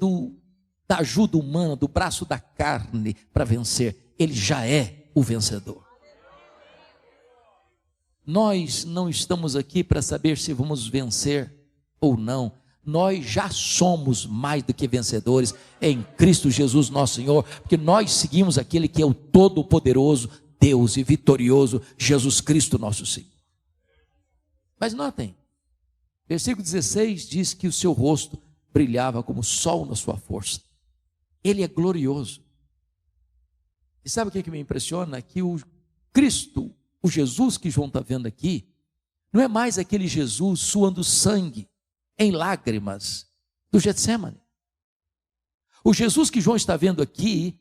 da ajuda humana, do braço da carne para vencer. Ele já é o vencedor. Nós não estamos aqui para saber se vamos vencer ou não. Nós já somos mais do que vencedores em Cristo Jesus nosso Senhor, porque nós seguimos aquele que é o Todo-Poderoso Deus e vitorioso Jesus Cristo nosso Senhor. Mas notem, versículo 16 diz que o seu rosto brilhava como o sol na sua força. Ele é glorioso. E sabe o que me impressiona? Que o Cristo, o Jesus que João está vendo aqui, não é mais aquele Jesus suando sangue em lágrimas do Getsemane. O Jesus que João está vendo aqui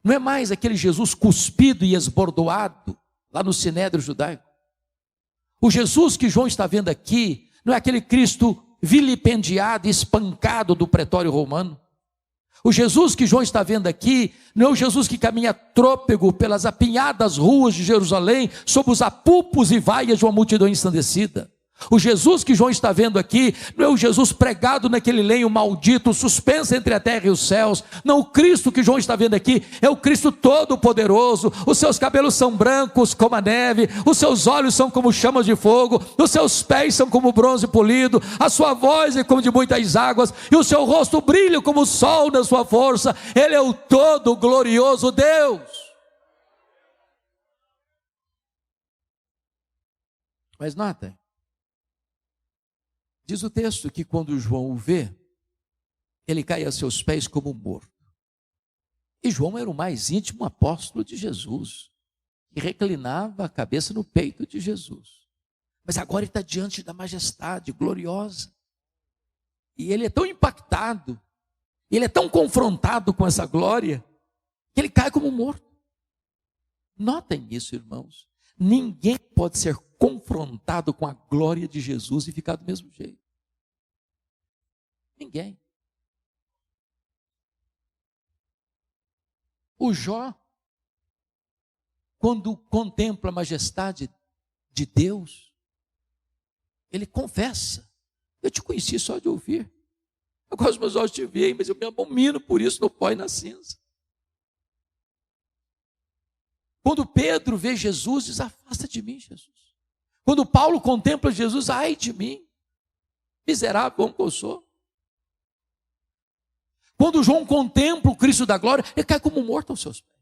não é mais aquele Jesus cuspido e esbordoado lá no Sinédrio judaico. O Jesus que João está vendo aqui não é aquele Cristo vilipendiado e espancado do pretório romano. O Jesus que João está vendo aqui não é o Jesus que caminha trôpego pelas apinhadas ruas de Jerusalém, sob os apupos e vaias de uma multidão ensandecida. O Jesus que João está vendo aqui não é o Jesus pregado naquele lenho maldito, suspenso entre a terra e os céus. Não, o Cristo que João está vendo aqui é o Cristo todo-poderoso. Os seus cabelos são brancos como a neve, os seus olhos são como chamas de fogo, os seus pés são como bronze polido, a sua voz é como de muitas águas, e o seu rosto brilha como o sol na sua força. Ele é o todo-glorioso Deus. Mas notem, diz o texto que quando João o vê, ele cai a seus pés como morto. E João era o mais íntimo apóstolo de Jesus, que reclinava a cabeça no peito de Jesus. Mas agora ele está diante da majestade gloriosa. E ele é tão impactado, ele é tão confrontado com essa glória, que ele cai como morto. Notem isso, irmãos. Ninguém pode ser confrontado com a glória de Jesus e ficar do mesmo jeito. Ninguém. O Jó, quando contempla a majestade de Deus, Ele confessa: eu te conheci só de ouvir, agora os meus olhos te veem, mas eu me abomino por isso no pó e na cinza. Quando Pedro vê Jesus, diz: afasta de mim, Jesus. Quando Paulo contempla Jesus: ai de mim, miserável como eu sou. Quando João contempla o Cristo da glória, ele cai como morto aos seus pés.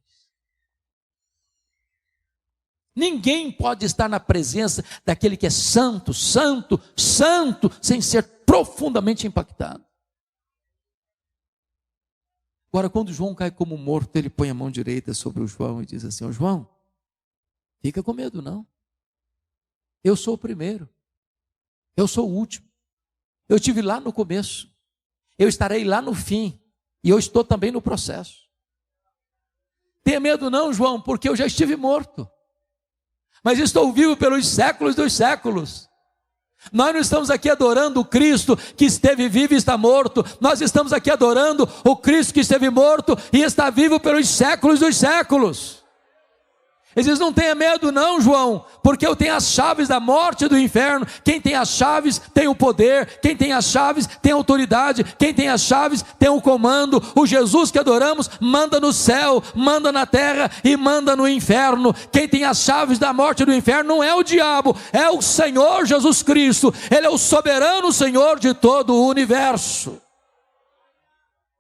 Ninguém pode estar na presença daquele que é santo, santo, santo, sem ser profundamente impactado. Agora, quando João cai como morto, ele põe a mão direita sobre o João e diz assim: ó João, fica com medo não. Eu sou o primeiro, eu sou o último, eu estive lá no começo, eu estarei lá no fim, e eu estou também no processo. Tenha medo não, João, porque eu já estive morto, mas estou vivo pelos séculos dos séculos. Nós não estamos aqui adorando o Cristo que esteve vivo e está morto, nós estamos aqui adorando o Cristo que esteve morto e está vivo pelos séculos dos séculos. Ele diz: não tenha medo não, João, porque eu tenho as chaves da morte e do inferno. Quem tem as chaves tem o poder, quem tem as chaves tem a autoridade, quem tem as chaves tem o comando. O Jesus que adoramos manda no céu, manda na terra e manda no inferno. Quem tem as chaves da morte e do inferno não é o diabo, é o Senhor Jesus Cristo. Ele é o soberano Senhor de todo o universo.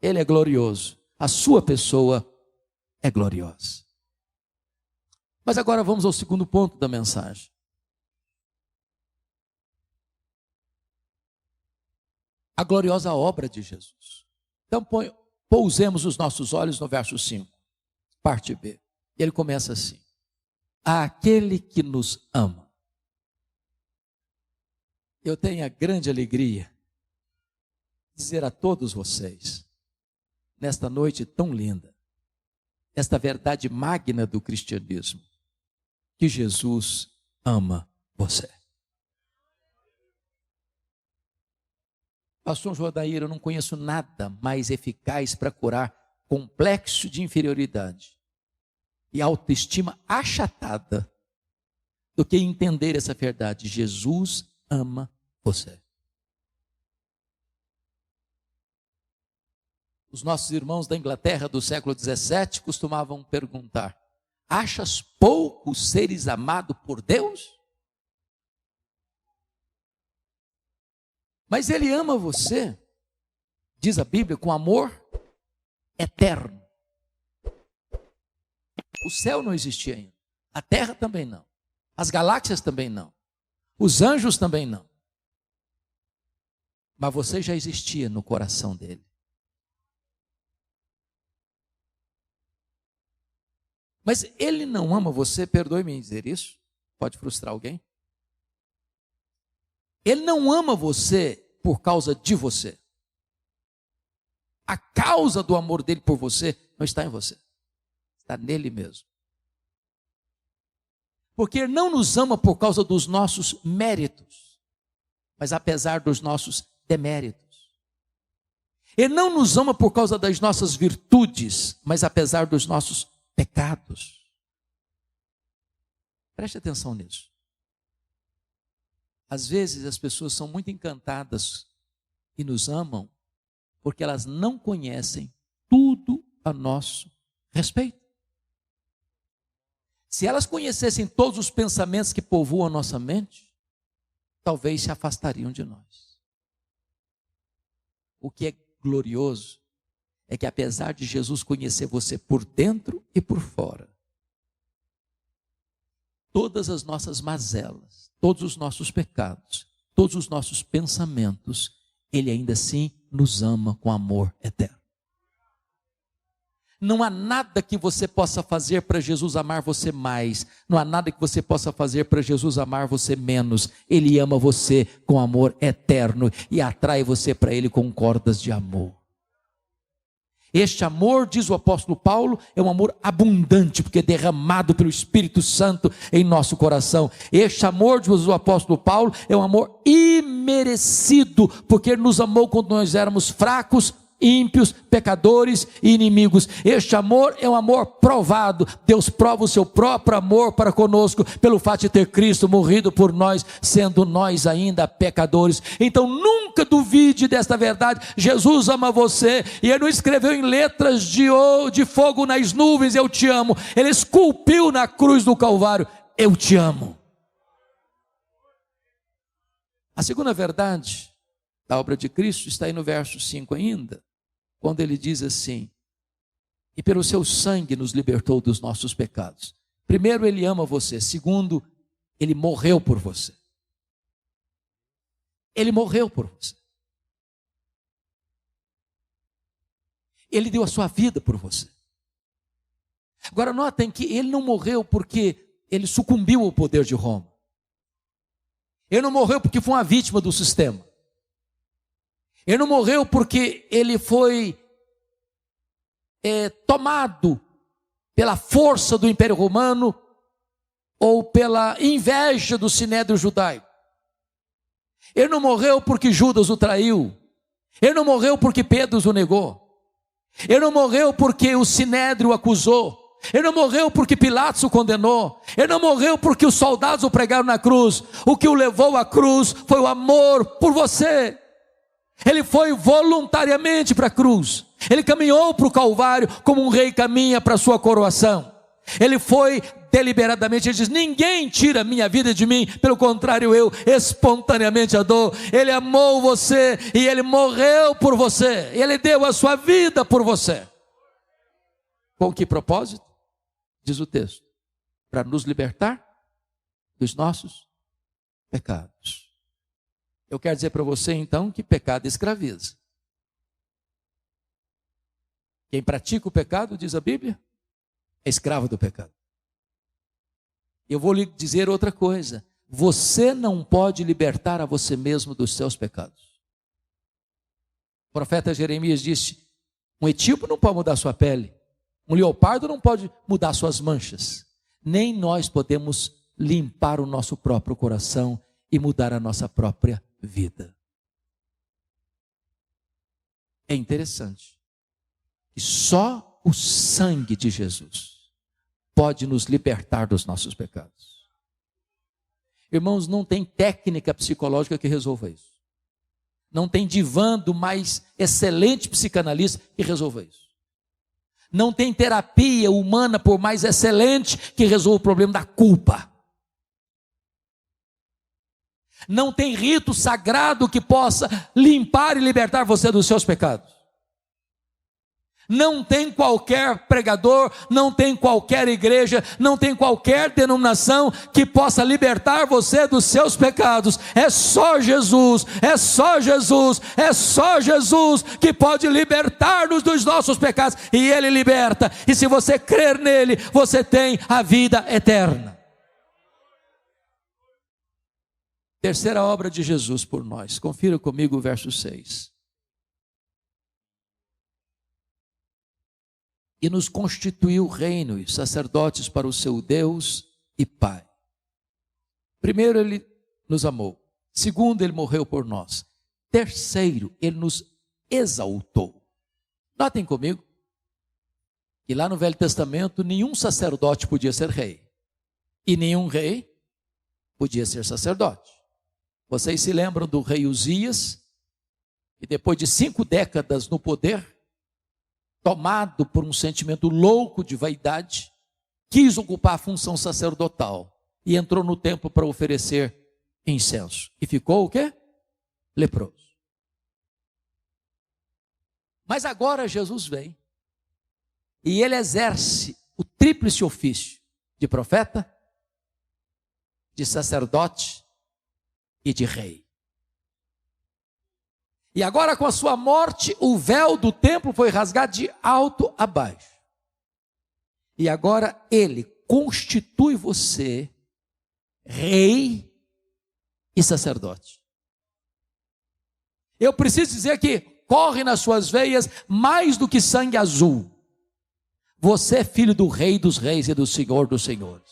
Ele é glorioso, a sua pessoa é gloriosa. Mas agora vamos ao segundo ponto da mensagem. A gloriosa obra de Jesus. Então pousemos os nossos olhos no verso 5, parte B. E ele começa assim: aquele que nos ama. Eu tenho a grande alegria de dizer a todos vocês, nesta noite tão linda, esta verdade magna do cristianismo, que Jesus ama você. Pastor Jodair, eu não conheço nada mais eficaz para curar complexo de inferioridade e autoestima achatada do que entender essa verdade: Jesus ama você. Os nossos irmãos da Inglaterra do século XVII costumavam perguntar: achas pouco seres amados por Deus? Mas Ele ama você, diz a Bíblia, com amor eterno. O céu não existia ainda, a terra também não, as galáxias também não, os anjos também não. Mas você já existia no coração dele. Mas Ele não ama você, perdoe-me em dizer isso, pode frustrar alguém. Ele não ama você por causa de você. A causa do amor dele por você não está em você, está nele mesmo. Porque Ele não nos ama por causa dos nossos méritos, mas apesar dos nossos deméritos. Ele não nos ama por causa das nossas virtudes, mas apesar dos nossos pecados. Preste atenção nisso. Às vezes as pessoas são muito encantadas e nos amam porque elas não conhecem tudo a nosso respeito. Se elas conhecessem todos os pensamentos que povoam a nossa mente, talvez se afastariam de nós. O que é glorioso é que apesar de Jesus conhecer você por dentro e por fora, todas as nossas mazelas, todos os nossos pecados, todos os nossos pensamentos, Ele ainda assim nos ama com amor eterno. Não há nada que você possa fazer para Jesus amar você mais, não há nada que você possa fazer para Jesus amar você menos. Ele ama você com amor eterno e atrai você para Ele com cordas de amor. Este amor, diz o apóstolo Paulo, é um amor abundante, porque é derramado pelo Espírito Santo em nosso coração. Este amor, diz o apóstolo Paulo, é um amor imerecido, porque Ele nos amou quando nós éramos fracos, ímpios, pecadores e inimigos. Este amor é um amor provado. Deus prova o seu próprio amor para conosco, pelo fato de ter Cristo morrido por nós, sendo nós ainda pecadores. Então nunca duvide desta verdade. Jesus ama você, e Ele não escreveu em letras de fogo nas nuvens, eu te amo. Ele esculpiu na cruz do Calvário, eu te amo. A segunda verdade da obra de Cristo está aí no verso 5 ainda, quando ele diz assim: e pelo seu sangue nos libertou dos nossos pecados. Primeiro, ele ama você. Segundo, ele morreu por você. Ele morreu por você. Ele deu a sua vida por você. Agora notem que ele não morreu porque ele sucumbiu ao poder de Roma. Ele não morreu porque foi uma vítima do sistema. Ele não morreu porque ele foi tomado pela força do Império Romano ou pela inveja do Sinédrio judaico. Ele não morreu porque Judas o traiu. Ele não morreu porque Pedro o negou. Ele não morreu porque o Sinédrio o acusou. Ele não morreu porque Pilatos o condenou. Ele não morreu porque os soldados o pregaram na cruz. O que o levou à cruz foi o amor por você. Ele foi voluntariamente para a cruz. Ele caminhou para o Calvário como um rei caminha para a sua coroação. Ele foi deliberadamente, ele diz: ninguém tira a minha vida de mim, pelo contrário, eu espontaneamente a dou. Ele amou você e ele morreu por você. Ele deu a sua vida por você. Com que propósito? Diz o texto: para nos libertar dos nossos pecados. Eu quero dizer para você então que pecado escraviza. Quem pratica o pecado, diz a Bíblia, é escravo do pecado. Eu vou lhe dizer outra coisa: você não pode libertar a você mesmo dos seus pecados. O profeta Jeremias disse: um etíope não pode mudar sua pele, um leopardo não pode mudar suas manchas, nem nós podemos limpar o nosso próprio coração e mudar a nossa própria vida. É interessante que só o sangue de Jesus pode nos libertar dos nossos pecados. Irmãos, não tem técnica psicológica que resolva isso. Não tem divã do mais excelente psicanalista que resolva isso. Não tem terapia humana, por mais excelente, que resolva o problema da culpa. Não tem rito sagrado que possa limpar e libertar você dos seus pecados. Não tem qualquer pregador, não tem qualquer igreja, não tem qualquer denominação que possa libertar você dos seus pecados. É só Jesus, é só Jesus, é só Jesus que pode libertar-nos dos nossos pecados, e Ele liberta, e se você crer nele, você tem a vida eterna. Terceira obra de Jesus por nós, confira comigo o verso 6. E nos constituiu reino e sacerdotes para o seu Deus e Pai. Primeiro, Ele nos amou. Segundo, Ele morreu por nós. Terceiro, Ele nos exaltou. Notem comigo que lá no Velho Testamento nenhum sacerdote podia ser rei. E nenhum rei podia ser sacerdote. Vocês se lembram do rei Uzias, que depois de 5 décadas no poder, tomado por um sentimento louco de vaidade, quis ocupar a função sacerdotal e entrou no templo para oferecer incenso. E ficou o quê? Leproso. Mas agora Jesus vem e ele exerce o tríplice ofício de profeta, de sacerdote e de rei. E agora, com a sua morte, o véu do templo foi rasgado de alto a baixo. E agora ele constitui você rei e sacerdote. Eu preciso dizer que corre nas suas veias mais do que sangue azul. Você é filho do Rei dos Reis e do Senhor dos Senhores.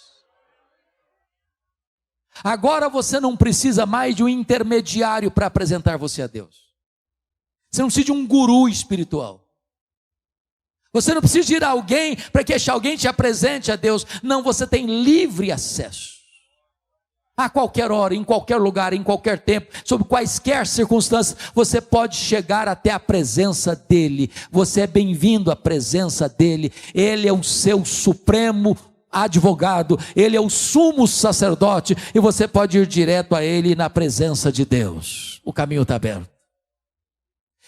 Agora você não precisa mais de um intermediário para apresentar você a Deus. Você não precisa de um guru espiritual. Você não precisa de ir a alguém para que alguém te apresente a Deus. Não, você tem livre acesso. A qualquer hora, em qualquer lugar, em qualquer tempo, sob quaisquer circunstâncias, você pode chegar até a presença dEle. Você é bem-vindo à presença dEle. Ele é o seu supremo advogado, Ele é o sumo sacerdote, e você pode ir direto a Ele na presença de Deus. O caminho está aberto.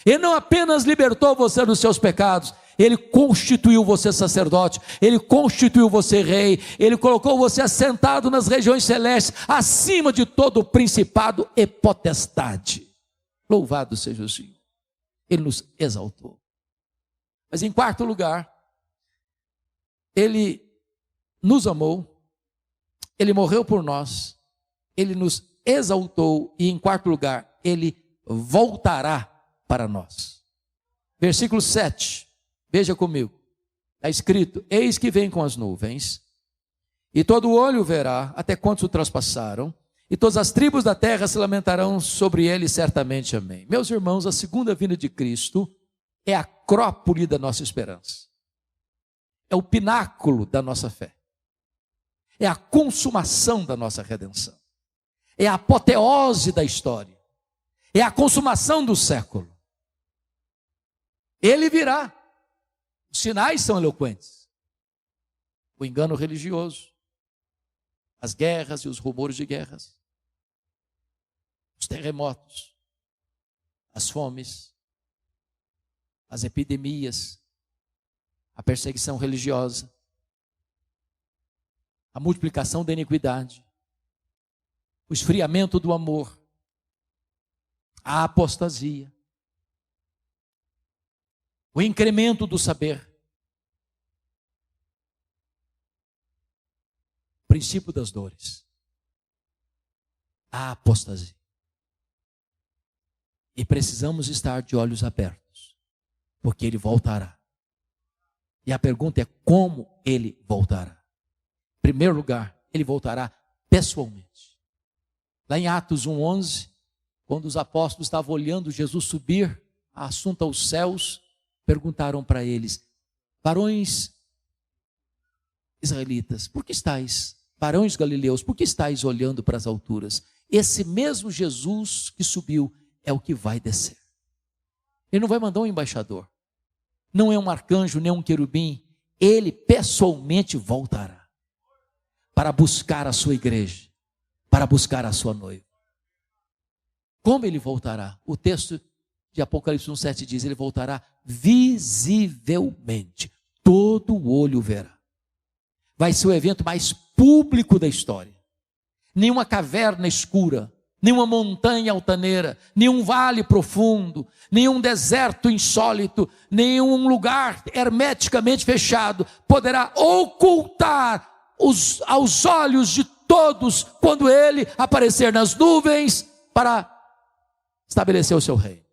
Ele não apenas libertou você dos seus pecados, Ele constituiu você sacerdote, Ele constituiu você rei, Ele colocou você assentado nas regiões celestes, acima de todo principado e potestade. Louvado seja o Senhor. Ele nos exaltou. Mas em quarto lugar, Ele nos amou, Ele morreu por nós, Ele nos exaltou e em quarto lugar, Ele voltará para nós. Versículo 7, veja comigo, está escrito: eis que vem com as nuvens, e todo olho verá até quantos o traspassaram, e todas as tribos da terra se lamentarão sobre ele, certamente, amém. Meus irmãos, a segunda vinda de Cristo é a acrópole da nossa esperança, é o pináculo da nossa fé, é a consumação da nossa redenção, é a apoteose da história, é a consumação do século. Ele virá. Os sinais são eloquentes. O engano religioso, as guerras e os rumores de guerras, os terremotos, as fomes, as epidemias, a perseguição religiosa, a multiplicação da iniquidade, o esfriamento do amor, a apostasia, o incremento do saber, o princípio das dores, a apostasia. E precisamos estar de olhos abertos, porque Ele voltará. E a pergunta é: como Ele voltará? Em primeiro lugar, Ele voltará pessoalmente. Lá em Atos 1:11, quando os apóstolos estavam olhando Jesus subir assunto aos céus, perguntaram para eles: varões israelitas, por que estáis, varões galileus, por que estáis olhando para as alturas? Esse mesmo Jesus que subiu é o que vai descer. Ele não vai mandar um embaixador, não é um arcanjo, nem um querubim. Ele pessoalmente voltará para buscar a sua igreja, para buscar a sua noiva. Como Ele voltará? O texto de Apocalipse 1:7 diz: Ele voltará visivelmente, todo o olho verá. Vai ser o evento mais público da história. Nenhuma caverna escura, nenhuma montanha altaneira, nenhum vale profundo, nenhum deserto insólito, nenhum lugar hermeticamente fechado poderá ocultar aos olhos de todos quando Ele aparecer nas nuvens para estabelecer o seu reino.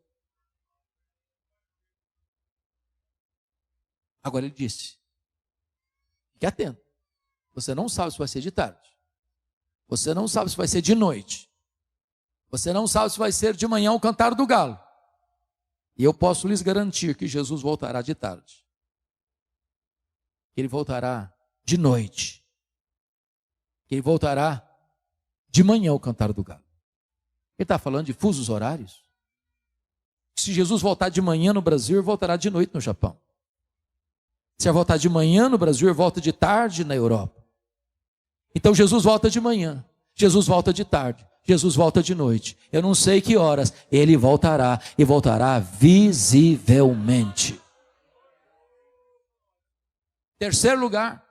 Agora Ele disse: fique atento, você não sabe se vai ser de tarde, você não sabe se vai ser de noite, você não sabe se vai ser de manhã o cantar do galo, e eu posso lhes garantir que Jesus voltará de tarde, Ele voltará de noite, Ele voltará de manhã o cantar do galo. Ele está falando de fusos horários. Se Jesus voltar de manhã no Brasil, Ele voltará de noite no Japão. Se Ele voltar de manhã no Brasil, Ele volta de tarde na Europa. Então Jesus volta de manhã, Jesus volta de tarde, Jesus volta de noite. Eu não sei que horas Ele voltará, e voltará visivelmente. Terceiro lugar,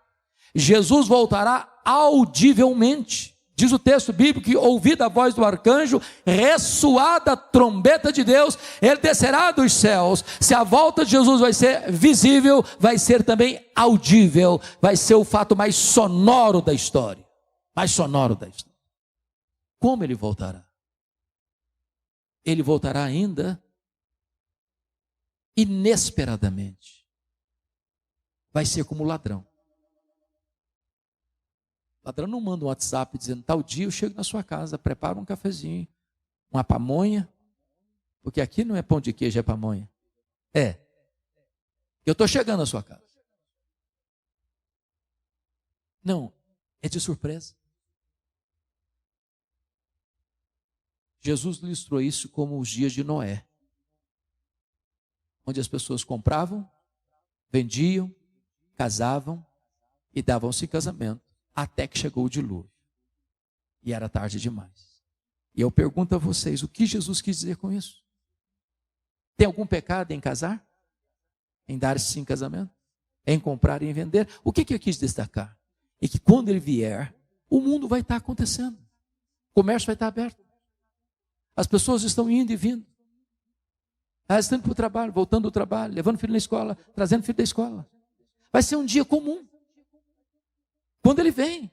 Jesus voltará audivelmente. Diz o texto bíblico que, ouvida a voz do arcanjo, ressoada a trombeta de Deus, Ele descerá dos céus. Se a volta de Jesus vai ser visível, vai ser também audível, vai ser o fato mais sonoro da história. Mais sonoro da história. Como Ele voltará? Ele voltará ainda inesperadamente. Vai ser como ladrão. O ladrão não manda um WhatsApp dizendo: tal dia eu chego na sua casa, prepara um cafezinho, uma pamonha, Porque aqui não é pão de queijo, é pamonha. Eu estou chegando à sua casa. Não, é de surpresa. Jesus ilustrou isso como os dias de Noé, onde as pessoas compravam, vendiam, casavam e davam-se em casamento, até que chegou o dilúvio. E era tarde demais. E eu pergunto a vocês, o que Jesus quis dizer com isso? Tem algum pecado em casar? Em dar-se em casamento? Em comprar e em vender? O que eu quis destacar? É que quando ele vier, o mundo vai estar acontecendo. O comércio vai estar aberto. As pessoas estão indo e vindo. Elas estão indo para o trabalho, voltando do trabalho, levando filho na escola, trazendo filho da escola. Vai ser um dia comum. Quando ele vem,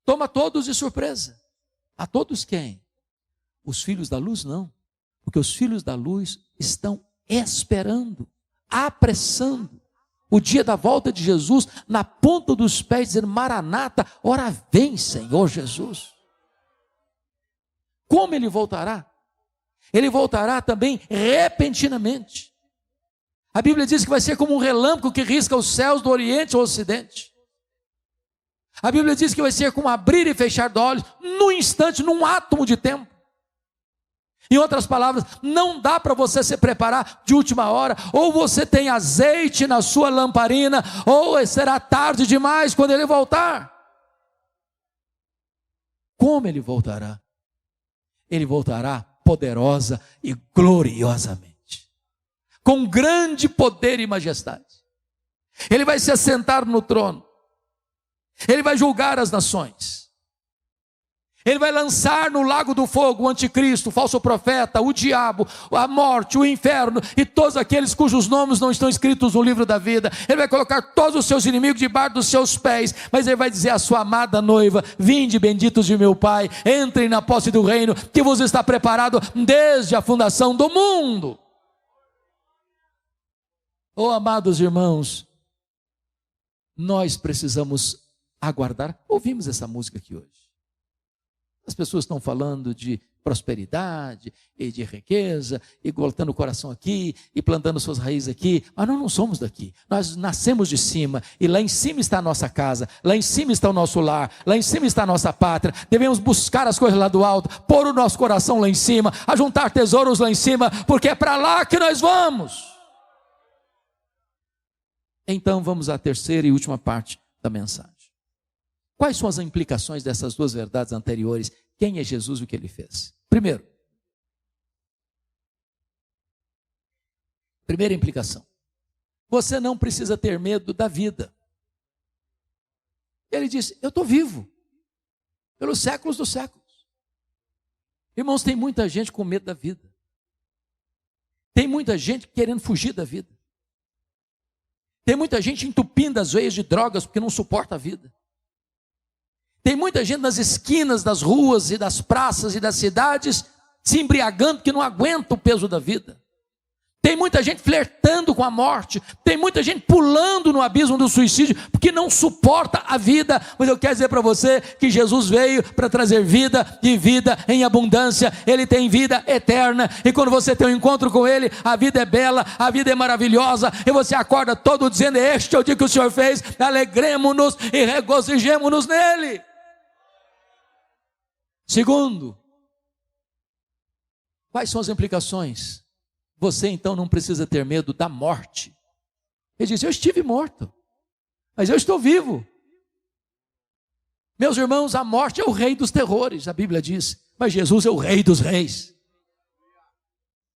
toma todos de surpresa. A todos quem? Os filhos da luz não. Porque os filhos da luz estão esperando, apressando o dia da volta de Jesus na ponta dos pés, dizendo: Maranata, ora vem, Senhor Jesus. Como ele voltará? Ele voltará também repentinamente. A Bíblia diz que vai ser como um relâmpago que risca os céus do Oriente ao Ocidente. A Bíblia diz que vai ser como abrir e fechar de olhos, num instante, num átomo de tempo. Em outras palavras, não dá para você se preparar de última hora, ou você tem azeite na sua lamparina, ou será tarde demais quando ele voltar. Como ele voltará? Ele voltará poderosa e gloriosamente, com grande poder e majestade. Ele vai se assentar no trono, ele vai julgar as nações, ele vai lançar no lago do fogo o anticristo, o falso profeta, o diabo, a morte, o inferno e todos aqueles cujos nomes não estão escritos no livro da vida. Ele vai colocar todos os seus inimigos debaixo dos seus pés, mas ele vai dizer à sua amada noiva: vinde, benditos de meu Pai, entrem na posse do reino que vos está preparado desde a fundação do mundo. Oh, amados irmãos, nós precisamos aguardar. Ouvimos essa música aqui hoje. As pessoas estão falando de prosperidade e de riqueza, e colocando o coração aqui, e plantando suas raízes aqui, mas nós não somos daqui, nós nascemos de cima, e lá em cima está a nossa casa, lá em cima está o nosso lar, lá em cima está a nossa pátria. Devemos buscar as coisas lá do alto, pôr o nosso coração lá em cima, ajuntar tesouros lá em cima, porque é para lá que nós vamos. Então vamos à terceira e última parte da mensagem. Quais são as implicações dessas duas verdades anteriores? Quem é Jesus e o que ele fez? Primeira implicação: você não precisa ter medo da vida. Ele disse: eu estou vivo, pelos séculos dos séculos. Irmãos, tem muita gente com medo da vida. Tem muita gente querendo fugir da vida. Tem muita gente entupindo as veias de drogas porque não suporta a vida. Tem muita gente nas esquinas das ruas e das praças e das cidades se embriagando porque não aguenta o peso da vida. Tem muita gente flertando com a morte. Tem muita gente pulando no abismo do suicídio porque não suporta a vida. Mas eu quero dizer para você que Jesus veio para trazer vida e vida em abundância. Ele tem vida eterna, e quando você tem um encontro com Ele, a vida é bela, a vida é maravilhosa, e você acorda todo dizendo: este é o dia que o Senhor fez, alegremo-nos e regozijemo-nos nele. Segundo, quais são as implicações? Você então não precisa ter medo da morte. Ele diz: eu estive morto, mas eu estou vivo. Meus irmãos, a morte é o rei dos terrores, a Bíblia diz, mas Jesus é o rei dos reis.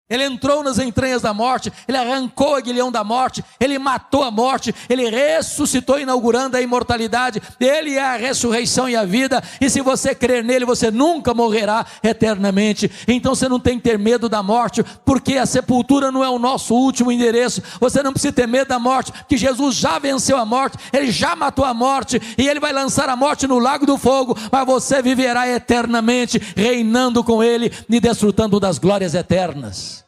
Ele entrou nas entranhas da morte, ele arrancou o aguilhão da morte, ele matou a morte, ele ressuscitou, inaugurando a imortalidade. Ele é a ressurreição e a vida, e se você crer nele, você nunca morrerá eternamente. Então você não tem que ter medo da morte, porque a sepultura não é o nosso último endereço. Você não precisa ter medo da morte, porque Jesus já venceu a morte, ele já matou a morte, e ele vai lançar a morte no lago do fogo, mas você viverá eternamente, reinando com ele e desfrutando das glórias eternas.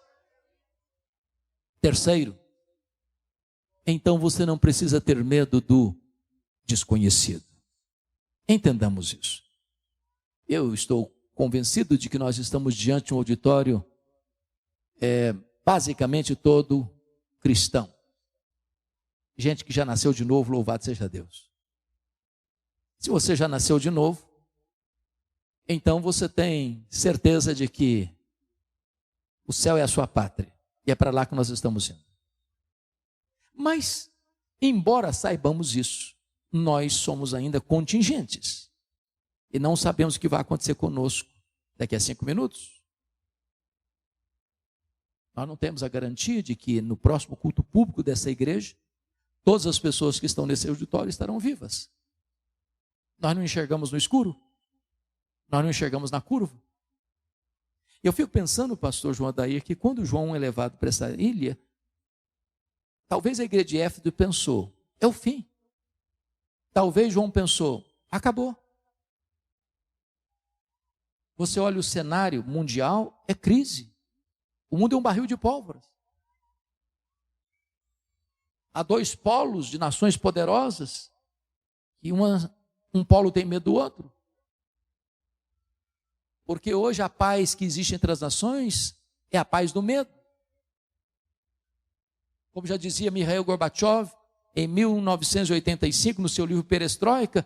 Terceiro, então você não precisa ter medo do desconhecido. Entendamos isso. Eu estou convencido de que nós estamos diante de um auditório basicamente todo cristão. Gente que já nasceu de novo, louvado seja Deus. Se você já nasceu de novo, então você tem certeza de que o céu é a sua pátria. E é para lá que nós estamos indo. Mas, embora saibamos isso, nós somos ainda contingentes. E não sabemos o que vai acontecer conosco daqui a 5 minutos. Nós não temos a garantia de que no próximo culto público dessa igreja, todas as pessoas que estão nesse auditório estarão vivas. Nós não enxergamos no escuro. Nós não enxergamos na curva. Eu fico pensando, pastor João Adair, que quando João é levado para essa ilha, talvez a igreja de Éfeso pensou, é o fim. Talvez João pensou, acabou. Você olha o cenário mundial, é crise. O mundo é um barril de pólvora. Há 2 polos de nações poderosas, e um polo tem medo do outro. Porque hoje a paz que existe entre as nações é a paz do medo. Como já dizia Mikhail Gorbachev, em 1985, no seu livro Perestroika,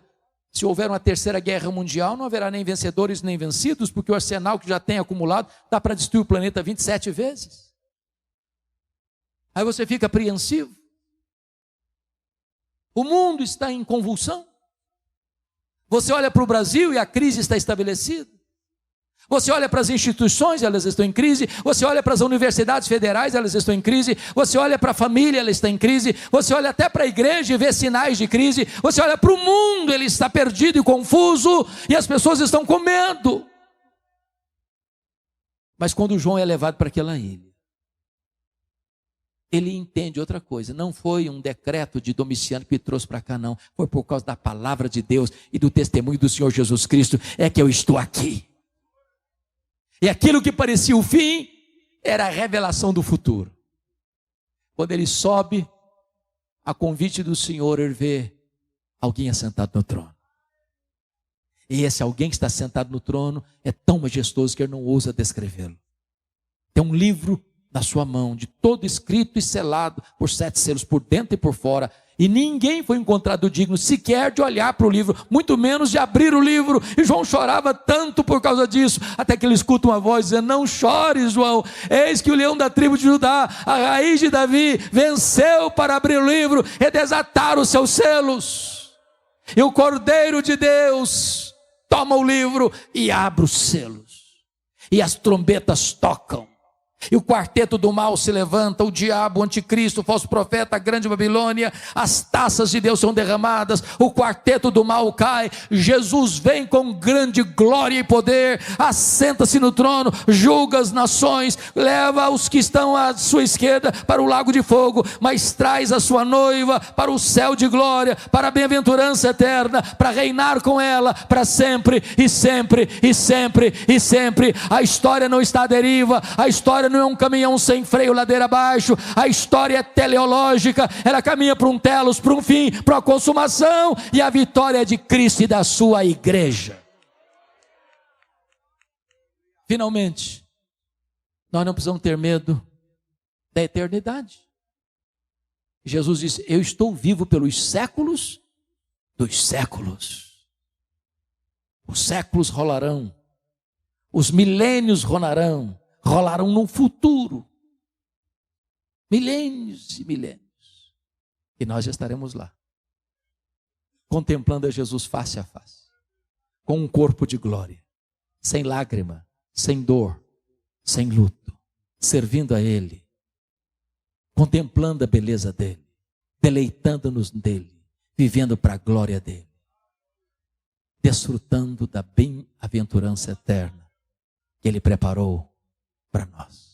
se houver uma terceira guerra mundial, não haverá nem vencedores nem vencidos, porque o arsenal que já tem acumulado dá para destruir o planeta 27 vezes. Aí você fica apreensivo. O mundo está em convulsão. Você olha para o Brasil e a crise está estabelecida. Você olha para as instituições, elas estão em crise. Você olha para as universidades federais, elas estão em crise. Você olha para a família, ela está em crise. Você olha até para a igreja e vê sinais de crise. Você olha para o mundo, ele está perdido e confuso. E as pessoas estão com medo. Mas quando João é levado para aquela ilha, ele entende outra coisa. Não foi um decreto de Domiciano que trouxe para cá, não. Foi por causa da palavra de Deus e do testemunho do Senhor Jesus Cristo é que eu estou aqui. E aquilo que parecia o fim, era a revelação do futuro. Quando ele sobe, a convite do Senhor, ele vê alguém assentado no trono. E esse alguém que está sentado no trono é tão majestoso que ele não ousa descrevê-lo. Tem um livro na sua mão, de todo escrito e selado por 7 selos, por dentro e por fora. E ninguém foi encontrado digno sequer de olhar para o livro, muito menos de abrir o livro. E João chorava tanto por causa disso, até que ele escuta uma voz dizendo, não chores, João, eis que o leão da tribo de Judá, a raiz de Davi, venceu para abrir o livro e desatar os seus selos. E o Cordeiro de Deus toma o livro e abre os selos. E as trombetas tocam. E o quarteto do mal se levanta, o diabo, o anticristo, o falso profeta, a grande Babilônia, as taças de Deus são derramadas, o quarteto do mal cai, Jesus vem com grande glória e poder, assenta-se no trono, julga as nações, leva os que estão à sua esquerda para o lago de fogo, mas traz a sua noiva para o céu de glória, para a bem-aventurança eterna, para reinar com ela para sempre e sempre e sempre e sempre. A história não está à deriva, a história não é um caminhão sem freio ladeira abaixo, a história é teleológica, ela caminha para um telos, para um fim, para uma consumação, e a vitória é de Cristo e da sua igreja. Finalmente, nós não precisamos ter medo da eternidade. Jesus disse, eu estou vivo pelos séculos dos séculos. Os séculos rolarão, os milênios rolarão no futuro, milênios e milênios, e nós já estaremos lá, contemplando a Jesus face a face, com um corpo de glória, sem lágrima, sem dor, sem luto, servindo a Ele, contemplando a beleza dEle, deleitando-nos dEle, vivendo para a glória dEle, desfrutando da bem-aventurança eterna que Ele preparou para nós.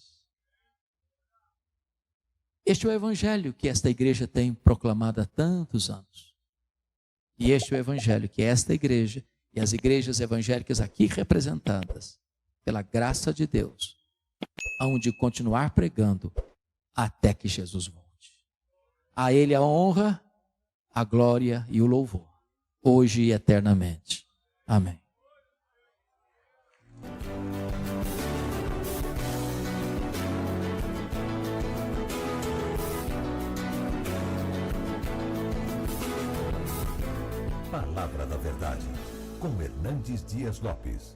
Este é o evangelho que esta igreja tem proclamado há tantos anos. E este é o evangelho que esta igreja e as igrejas evangélicas aqui representadas, pela graça de Deus, hão de continuar pregando até que Jesus volte. A Ele a honra, a glória e o louvor, hoje e eternamente. Amém. Palavra da Verdade, com Hernandes Dias Lopes.